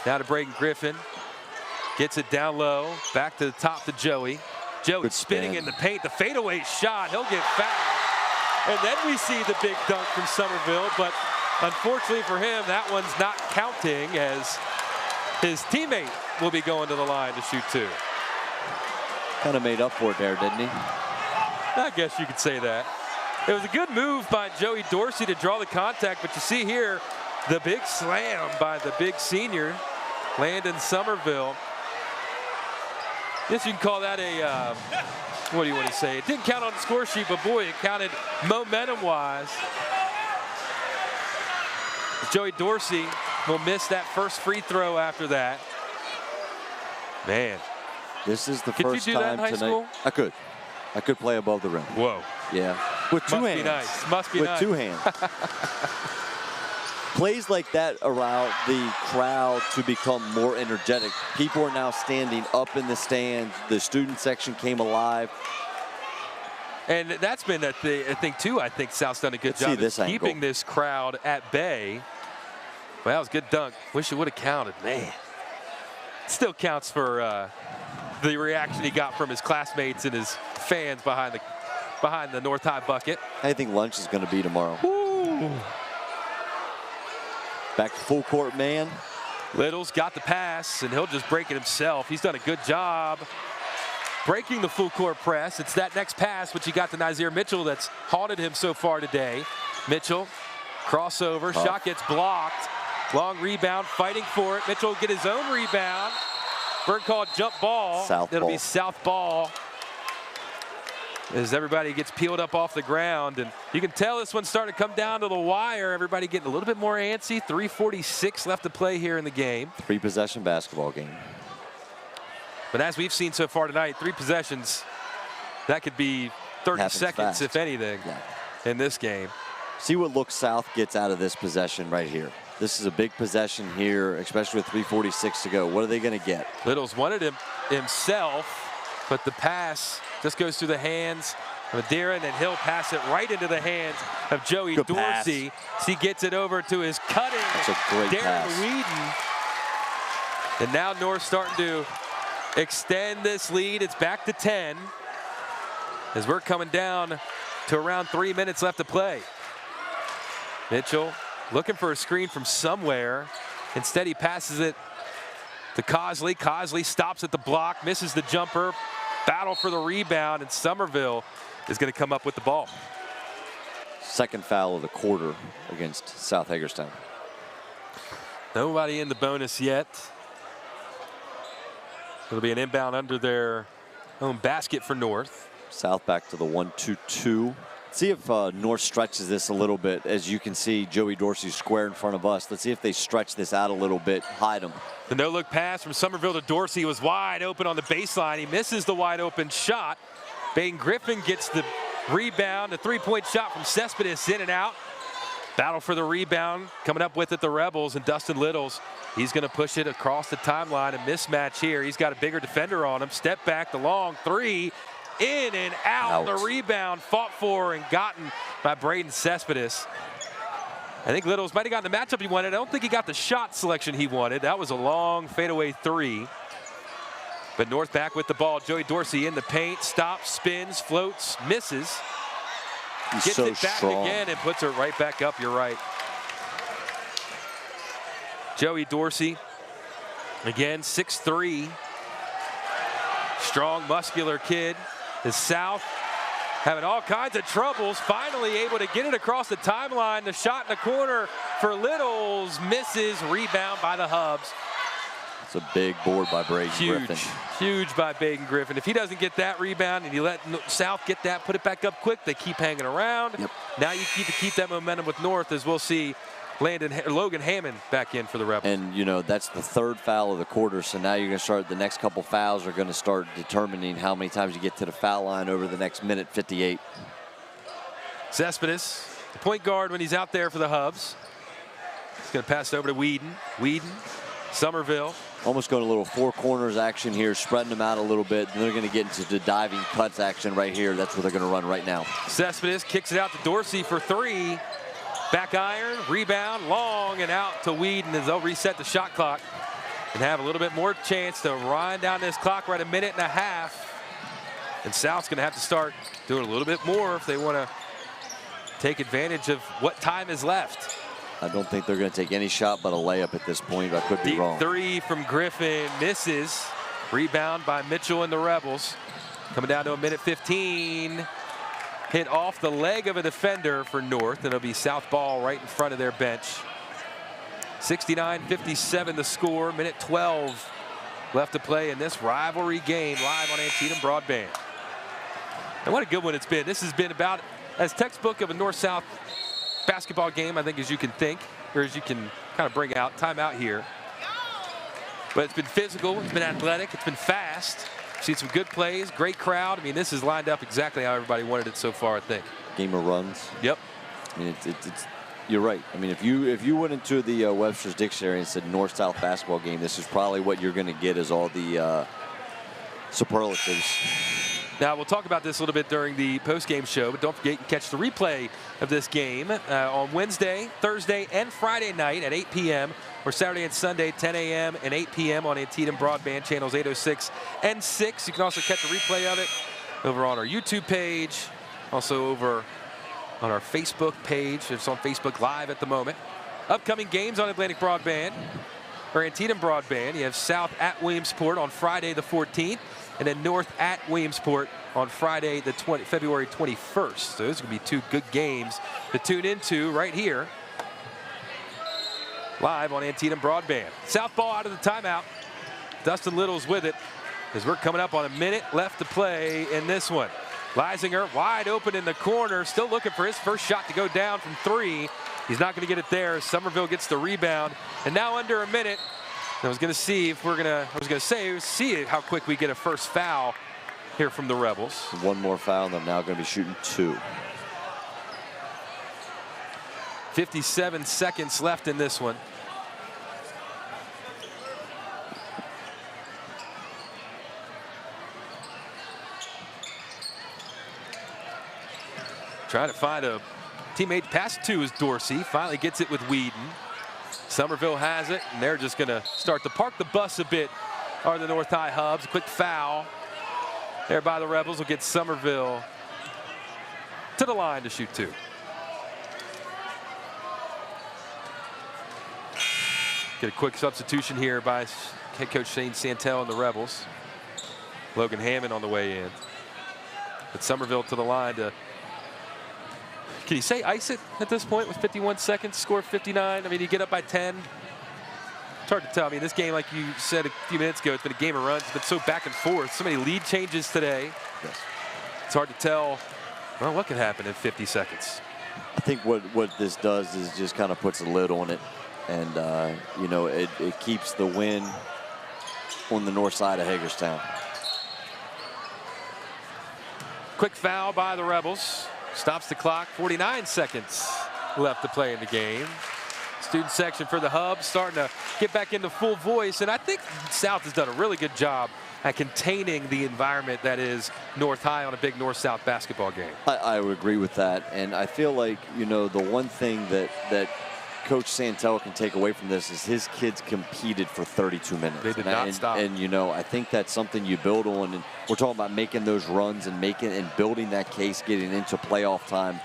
Now to Braden Griffin. Gets it down low, back to the top to Joey. Joey spinning in the paint, the fadeaway shot. He'll get fouled. And then we see the big dunk from Somerville, but unfortunately for him, that one's not counting as his teammate will be going to the line to shoot two. Kind of made up for it there, didn't he? I guess you could say that. It was a good move by Joey Dorsey to draw the contact, but you see here the big slam by the big senior, Landon Somerville. Guess you can call that a, what do you want to say? It didn't count on the score sheet, but boy, it counted momentum-wise. Joey Dorsey will miss that first free throw after that. Man. This is the Could first you do time that in high tonight. school? I could play above the rim. Whoa. Yeah. With two Must hands. be nice. Must be with nice. two hands. Plays like that allow the crowd to become more energetic. People are now standing up in the stands. The student section came alive. And that's been a thing too. I think South's done a good job of keeping this crowd at bay. Well, that was a good dunk. Wish it would have counted, man. Still counts for the reaction he got from his classmates and his fans behind the North High bucket. I think lunch is going to be tomorrow. Ooh. Back to full court man. Little's got the pass, and he'll just break it himself. He's done a good job breaking the full court press. It's that next pass, which he got to Nazir Mitchell, that's haunted him so far today. Mitchell, crossover, shot gets blocked. Long rebound, fighting for it. Mitchell will get his own rebound. Bird called jump ball. It'll be south ball as everybody gets peeled up off the ground. And you can tell this one's starting to come down to the wire. Everybody getting a little bit more antsy. 3:46 left to play here in the game. 3-possession basketball game. But as we've seen so far tonight, 3 possessions, that could be 30 seconds, fast. if anything, in this game. See what Look South gets out of this possession right here. This is a big possession here, especially with 3:46 to go. What are they going to get? Little's wanted him himself, but the pass just goes through the hands of Darren, and he'll pass it right into the hands of Joey Dorsey. He gets it over to his cutting Darren Whedon. And now North starting to extend this lead. It's back to 10 as we're coming down to around 3 minutes left to play. Mitchell looking for a screen from somewhere. Instead, he passes it to Cosley. Cosley stops at the block, misses the jumper. Battle for the rebound, and Somerville is going to come up with the ball. Second foul of the quarter against South Hagerstown. Nobody in the bonus yet. It'll be an inbound under their own basket for North. South back to the 1-2-2. See if North stretches this a little bit. As you can see, Joey Dorsey square in front of us. Let's see if they stretch this out a little bit, hide them. The no-look pass from Somerville to Dorsey was wide open on the baseline. He misses the wide open shot. Baden Griffin gets the rebound. A 3-point shot from Cespedes, in and out. Battle for the rebound. Coming up with it, the Rebels, and Dustin Littles. He's going to push it across the timeline. A mismatch here. He's got a bigger defender on him. Step back, the long three. In and out. The rebound fought for and gotten by Braden Cespedes. I think Littles might have gotten the matchup he wanted. I don't think he got the shot selection he wanted. That was a long fadeaway 3. But North back with the ball. Joey Dorsey in the paint. Stops, spins, floats, misses. Gets it back again and puts it right back up. You're right. Joey Dorsey, again, 6'3". Strong, muscular kid. The South having all kinds of troubles, finally able to get it across the timeline. The shot in the corner for Littles misses. Rebound by the Hubs. It's a big board by Braden Griffin. Huge by Baden Griffin. If he doesn't get that rebound and you let South get that, put it back up quick, they keep hanging around. Now you need to keep that momentum with North, as we'll see Logan Hammond back in for the Rebels. And, you know, that's the 3rd foul of the quarter, so now you're going to start, the next couple fouls are going to start determining how many times you get to the foul line over the next minute 58. Cespedes, the point guard when he's out there for the Hubs. He's going to pass it over to Whedon. Whedon, Somerville. Almost going a little 4 corners action here, spreading them out a little bit. And they're going to get into the diving cuts action right here. That's what they're going to run right now. Cespedes kicks it out to Dorsey for 3. Back iron, rebound, long, and out to Whedon as they'll reset the shot clock and have a little bit more chance to wind down this clock. Right, 1.5 minutes. And South's going to have to start doing a little bit more if they want to take advantage of what time is left. I don't think they're going to take any shot but a layup at this point. I could be wrong. 3 from Griffin misses. Rebound by Mitchell and the Rebels. Coming down to 1:15. Hit off the leg of a defender for North, and it'll be South ball right in front of their bench. 69-57 the score. 1:12 left to play in this rivalry game live on Antietam Broadband. And what a good one it's been. This has been about as textbook of a North-South basketball game, I think, as you can think, or as you can kind of bring out. Time out here. But it's been physical, it's been athletic, it's been fast. Seen some good plays, great crowd. I mean, this is lined up exactly how everybody wanted it so far, I think. Game of runs. Yep. I mean, it's you're right. I mean, if you went into the Webster's Dictionary and said North-South basketball game, this is probably what you're going to get as all the superlatives. Now, we'll talk about this a little bit during the postgame show, but don't forget you can catch the replay of this game on Wednesday, Thursday, and Friday night at 8 p.m. or Saturday and Sunday, 10 a.m. and 8 p.m. on Antietam Broadband channels 806 and 6. You can also catch the replay of it over on our YouTube page, also over on our Facebook page. It's on Facebook Live at the moment. Upcoming games on Atlantic Broadband, or Antietam Broadband. You have South at Williamsport on Friday the 14th, and then North at Williamsport on Friday the February 21st. So those are going to be two good games to tune into right here, live on Antietam Broadband. South ball out of the timeout. Dustin Little's with it as we're coming up on a minute left to play in this one. Leisinger wide open in the corner, still looking for his first shot to go down from 3. He's not going to get it there. Somerville gets the rebound, and now under a minute. I was going to see if we're going to. I was going to say see how quick we get a first foul here from the Rebels. One more foul, and they're now going to be shooting 2. 57 seconds left in this one. Trying to find a teammate to pass to is Dorsey. Finally gets it with Whedon. Somerville has it, and they're just going to start to park the bus a bit. Are the North High Hubs. Quick foul there by the Rebels will get Somerville to the line to shoot 2. Get a quick substitution here by head coach Shane Santel and the Rebels. Logan Hammond on the way in. But Somerville to the line to, can you say ice it at this point with 51 seconds, score 59? I mean, you get up by 10. It's hard to tell. I mean, this game, like you said a few minutes ago, it's been a game of runs. It's been so back and forth. So many lead changes today. Yes. It's hard to tell, well, what can happen in 50 seconds. I think what this does is just kind of puts a lid on it. And, you know, it keeps the win on the north side of Hagerstown. Quick foul by the Rebels. Stops the clock. 49 seconds left to play in the game. Student section for the Hubs starting to get back into full voice. And I think South has done a really good job at containing the environment that is North High on a big North-South basketball game. I would agree with that. And I feel like, you know, the one thing that Coach Santel can take away from this is his kids competed for 32 minutes. They did not stop. And, you know, I think that's something you build on. And we're talking about making those runs and building that case, getting into playoff time.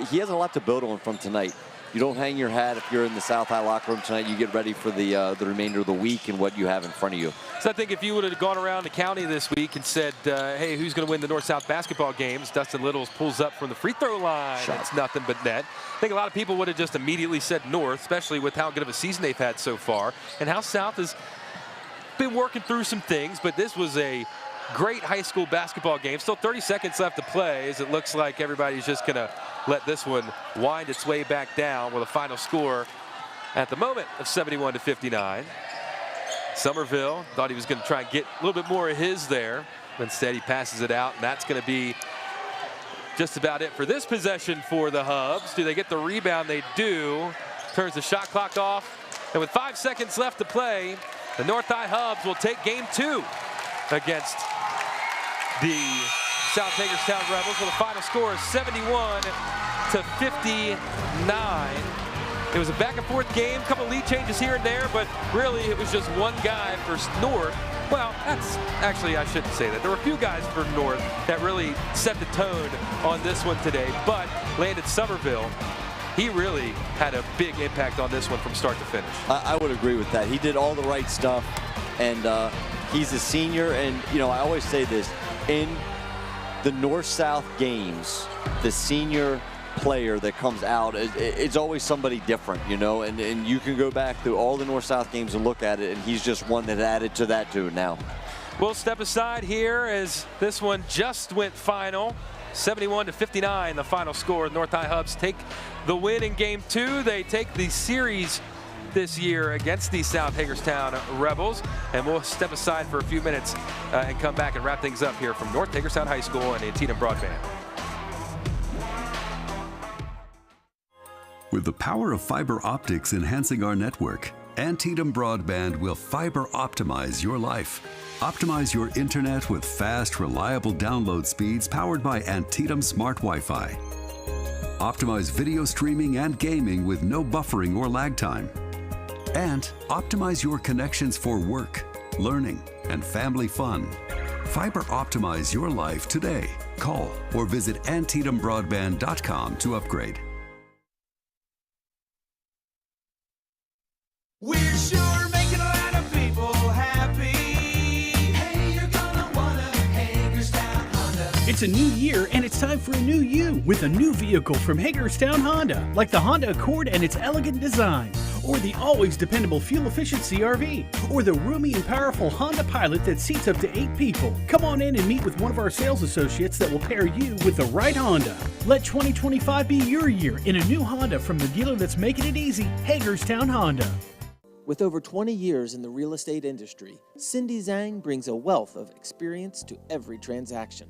He has a lot to build on from tonight. You don't hang your hat if you're in the South High locker room tonight. You get ready for the remainder of the week and what you have in front of you. So I think if you would have gone around the county this week and said, hey, who's going to win the North-South basketball games? Dustin Littles pulls up from the free throw line. It's nothing but net. I think a lot of people would have just immediately said North, especially with how good of a season they've had so far and how South has been working through some things. But this was a great high school basketball game. Still 30 seconds left to play as it looks like everybody's just going to let this one wind its way back down with a final score at the moment of 71-59. Somerville thought he was going to try and get a little bit more of his there. Instead, he passes it out, and that's going to be just about it for this possession for the Hubs. Do they get the rebound? They do. Turns the shot clock off. And with 5 seconds left to play, the North High Hubs will take game 2 against the South Hagerstown Rebels with a final score of 71-59. It was a back and forth game, a couple lead changes here and there, but really it was just one guy for North. Well, that's actually, I shouldn't say that. There were a few guys for North that really set the tone on this one today, but Landon Somerville, he really had a big impact on this one from start to finish. I would agree with that. He did all the right stuff, and he's a senior, and, you know, I always say this, in the North-South games, the senior player that comes out, it's always somebody different, you know, and you can go back through all the North-South games and look at it, and he's just one that added to that too now. We'll step aside here as this one just went final. 71-59, the final score. North High Hubs take the win in game 2. They take the series this year against the South Hagerstown Rebels, and we'll step aside for a few minutes and come back and wrap things up here from North Hagerstown High School and Antietam Broadband. With the power of fiber optics enhancing our network, Antietam Broadband will fiber optimize your life. Optimize your internet with fast, reliable download speeds powered by Antietam Smart Wi-Fi. Optimize video streaming and gaming with no buffering or lag time. And optimize your connections for work, learning, and family fun. Fiber optimize your life today. Call or visit AntietamBroadband.com to upgrade. We're sure making a lot of people happy. Hey, you're gonna wanna Hagerstown Honda. It's a new year and it's time for a new you with a new vehicle from Hagerstown Honda, like the Honda Accord and its elegant design, or the always dependable fuel-efficient CR-V, or the roomy and powerful Honda Pilot that seats up to 8 people. Come on in and meet with one of our sales associates that will pair you with the right Honda. Let 2025 be your year in a new Honda from the dealer that's making it easy, Hagerstown Honda. With over 20 years in the real estate industry, Cindy Zhang brings a wealth of experience to every transaction.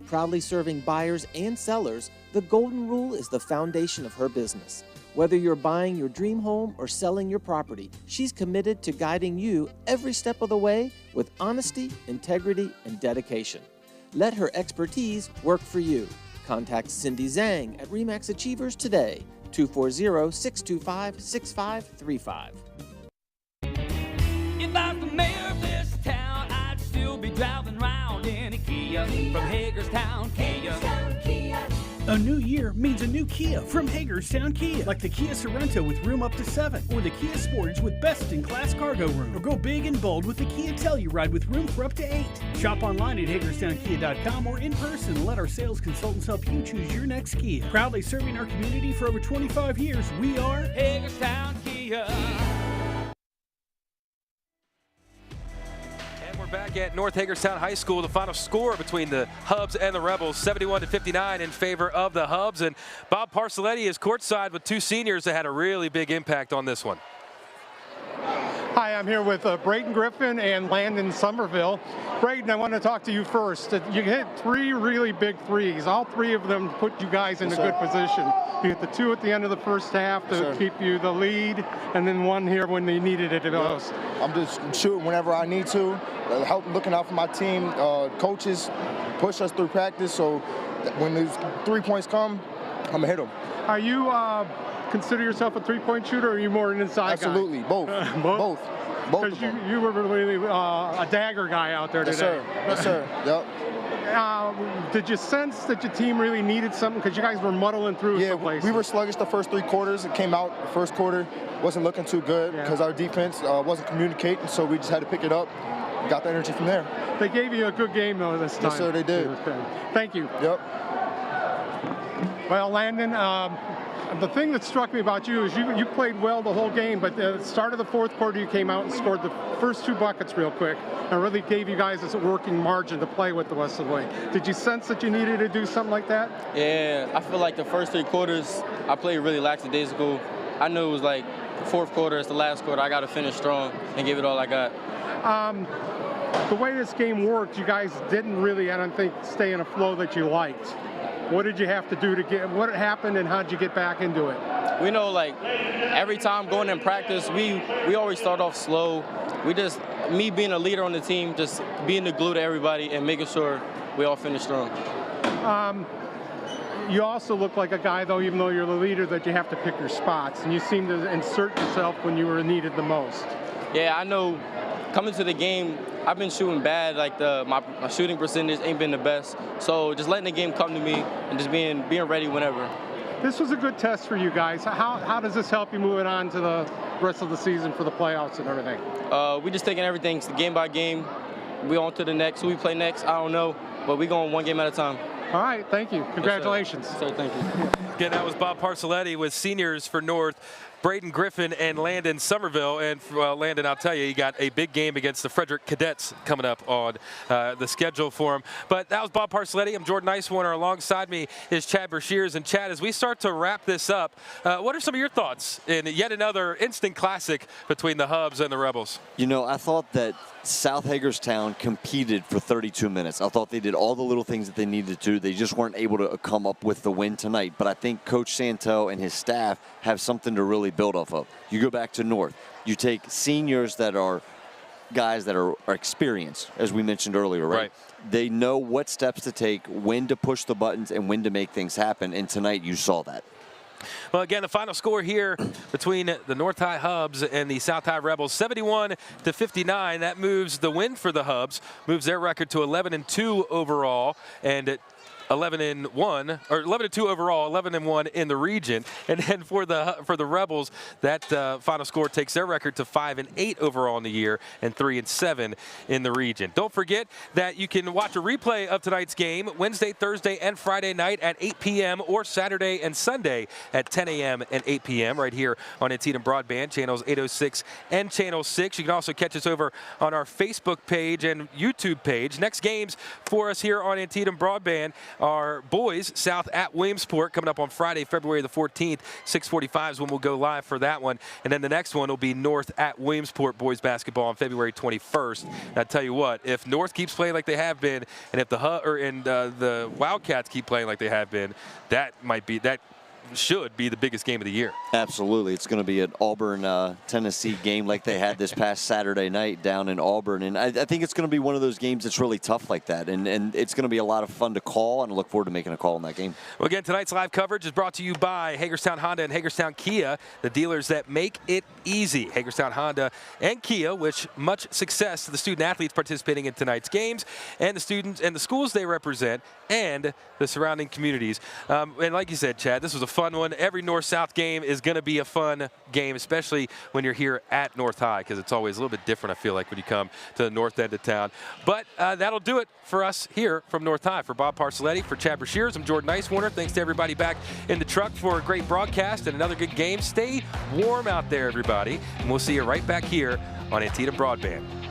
Proudly serving buyers and sellers, the Golden Rule is the foundation of her business. Whether you're buying your dream home or selling your property, she's committed to guiding you every step of the way with honesty, integrity, and dedication. Let her expertise work for you. Contact Cindy Zhang at RE/MAX Achievers today, 240-625-6535. If I was the mayor of this town, I'd still be driving around in a Kia from Hagerstown, Kia. A new year means a new Kia from Hagerstown Kia, like the Kia Sorento with room up to 7, or the Kia Sportage with best-in-class cargo room, or go big and bold with the Kia Telluride with room for up to 8. Shop online at HagerstownKia.com or in person and let our sales consultants help you choose your next Kia. Proudly serving our community for over 25 years, we are Hagerstown, Kia. We're back at North Hagerstown High School. The final score between the Hubs and the Rebels, 71-59 in favor of the Hubs. And Bob Parcelletti is courtside with 2 seniors that had a really big impact on this one. Hi, I'm here with Braden Griffin and Landon Somerville. Braden, I want to talk to you first. You hit 3 really big threes. All 3 of them put you guys in a good position. You hit the 2 at the end of the first half to keep you the lead, and then 1 here when they needed it the most. I'm just shooting whenever I need to, looking out for my team. Coaches push us through practice, so when these 3 points come, I'm going to hit them. Are you consider yourself a 3-point shooter, or are you more an inside Absolutely, guy? Both. Both. Because you were really a dagger guy out there today. Yes, sir. Yep. Did you sense that your team really needed something? Because you guys were muddling through some places. We were sluggish the first 3 quarters. It came out the first quarter, wasn't looking too good because our defense wasn't communicating, so we just had to pick it up. Got the energy from there. They gave you a good game, though, this time. Yes, sir, they did. Thank you. Yep. Well, Landon, the thing that struck me about you is you played well the whole game, but at the start of the 4th quarter, you came out and scored the first 2 buckets real quick and really gave you guys a working margin to play with the rest of the way. Did you sense that you needed to do something like that? Yeah, I feel like the first 3 quarters, I played really lackadaisical. I knew it was like the 4th quarter, it's the last quarter, I got to finish strong and give it all I got. The way this game worked, you guys didn't really, I don't think, stay in a flow that you liked. What did you have to do to get, what happened and how did you get back into it? We know, like, every time going in practice, we always start off slow. Me being a leader on the team, just being the glue to everybody and making sure we all finish strong. You also look like a guy, though, even though you're the leader, that you have to pick your spots, and you seem to insert yourself when you were needed the most. Yeah, I know. Coming to the game, I've been shooting bad. Like my shooting percentage ain't been the best. So just letting the game come to me and just being ready whenever. This was a good test for you guys. How does this help you moving on to the rest of the season for the playoffs and everything? We just taking everything game by game. We on to the next. Who we play next, I don't know. But we going 1 game at a time. All right, thank you. Congratulations. Yes, sir. Thank you. Again, that was Bob Parcelletti with seniors for North, Braden Griffin and Landon Somerville. And Landon, I'll tell you, you got a big game against the Frederick Cadets coming up on the schedule for him. But that was Bob Parcelletti. I'm Jordan Nicewarner. Alongside me is Chad Brashears. And Chad, as we start to wrap this up, what are some of your thoughts in yet another instant classic between the Hubs and the Rebels? You know, I thought that South Hagerstown competed for 32 minutes. I thought they did all the little things that they needed to. They just weren't able to come up with the win tonight. But I think Coach Santel and his staff have something to really build off of. You go back to North. You take seniors that are guys that are experienced, as we mentioned earlier, right? They know what steps to take, when to push the buttons, and when to make things happen. And tonight you saw that. Well, again, the final score here between the North High Hubs and the South High Rebels, 71-59. That moves the win for the Hubs, moves their record to 11-2 overall, and 11-1 or 11-2 overall, 11-1 in the region. And then for the Rebels, that final score takes their record to 5-8 overall in the year and 3-7 in the region. Don't forget that you can watch a replay of tonight's game Wednesday, Thursday, and Friday night at 8 p.m. or Saturday and Sunday at 10 a.m. and 8 p.m. right here on Antietam Broadband, channels 806 and channel 6. You can also catch us over on our Facebook page and YouTube page. Next games for us here on Antietam Broadband are boys South at Williamsport coming up on Friday, February the 14th. 6:45 is when we'll go live for that one. And then the next one will be North at Williamsport boys basketball on February 21st. And I tell you what, if North keeps playing like they have been, and if the Wildcats keep playing like they have been, that should be the biggest game of the year. Absolutely. It's going to be an Auburn, Tennessee game like they had this past Saturday night down in Auburn. And I think it's going to be one of those games that's really tough like that. And it's going to be a lot of fun to call, and I look forward to making a call in that game. Well, again, tonight's live coverage is brought to you by Hagerstown Honda and Hagerstown Kia, the dealers that make it easy. Hagerstown Honda and Kia wish much success to the student athletes participating in tonight's games and the students and the schools they represent and the surrounding communities. And like you said, Chad, this was a fun one. Every North-South game is going to be a fun game, especially when you're here at North High, because it's always a little bit different, I feel like, when you come to the north end of town. But that'll do it for us here from North High. For Bob Parcelletti, for Chad Brashears, I'm Jordan Nicewarner. Thanks to everybody back in the truck for a great broadcast and another good game. Stay warm out there, everybody, and we'll see you right back here on Antietam Broadband.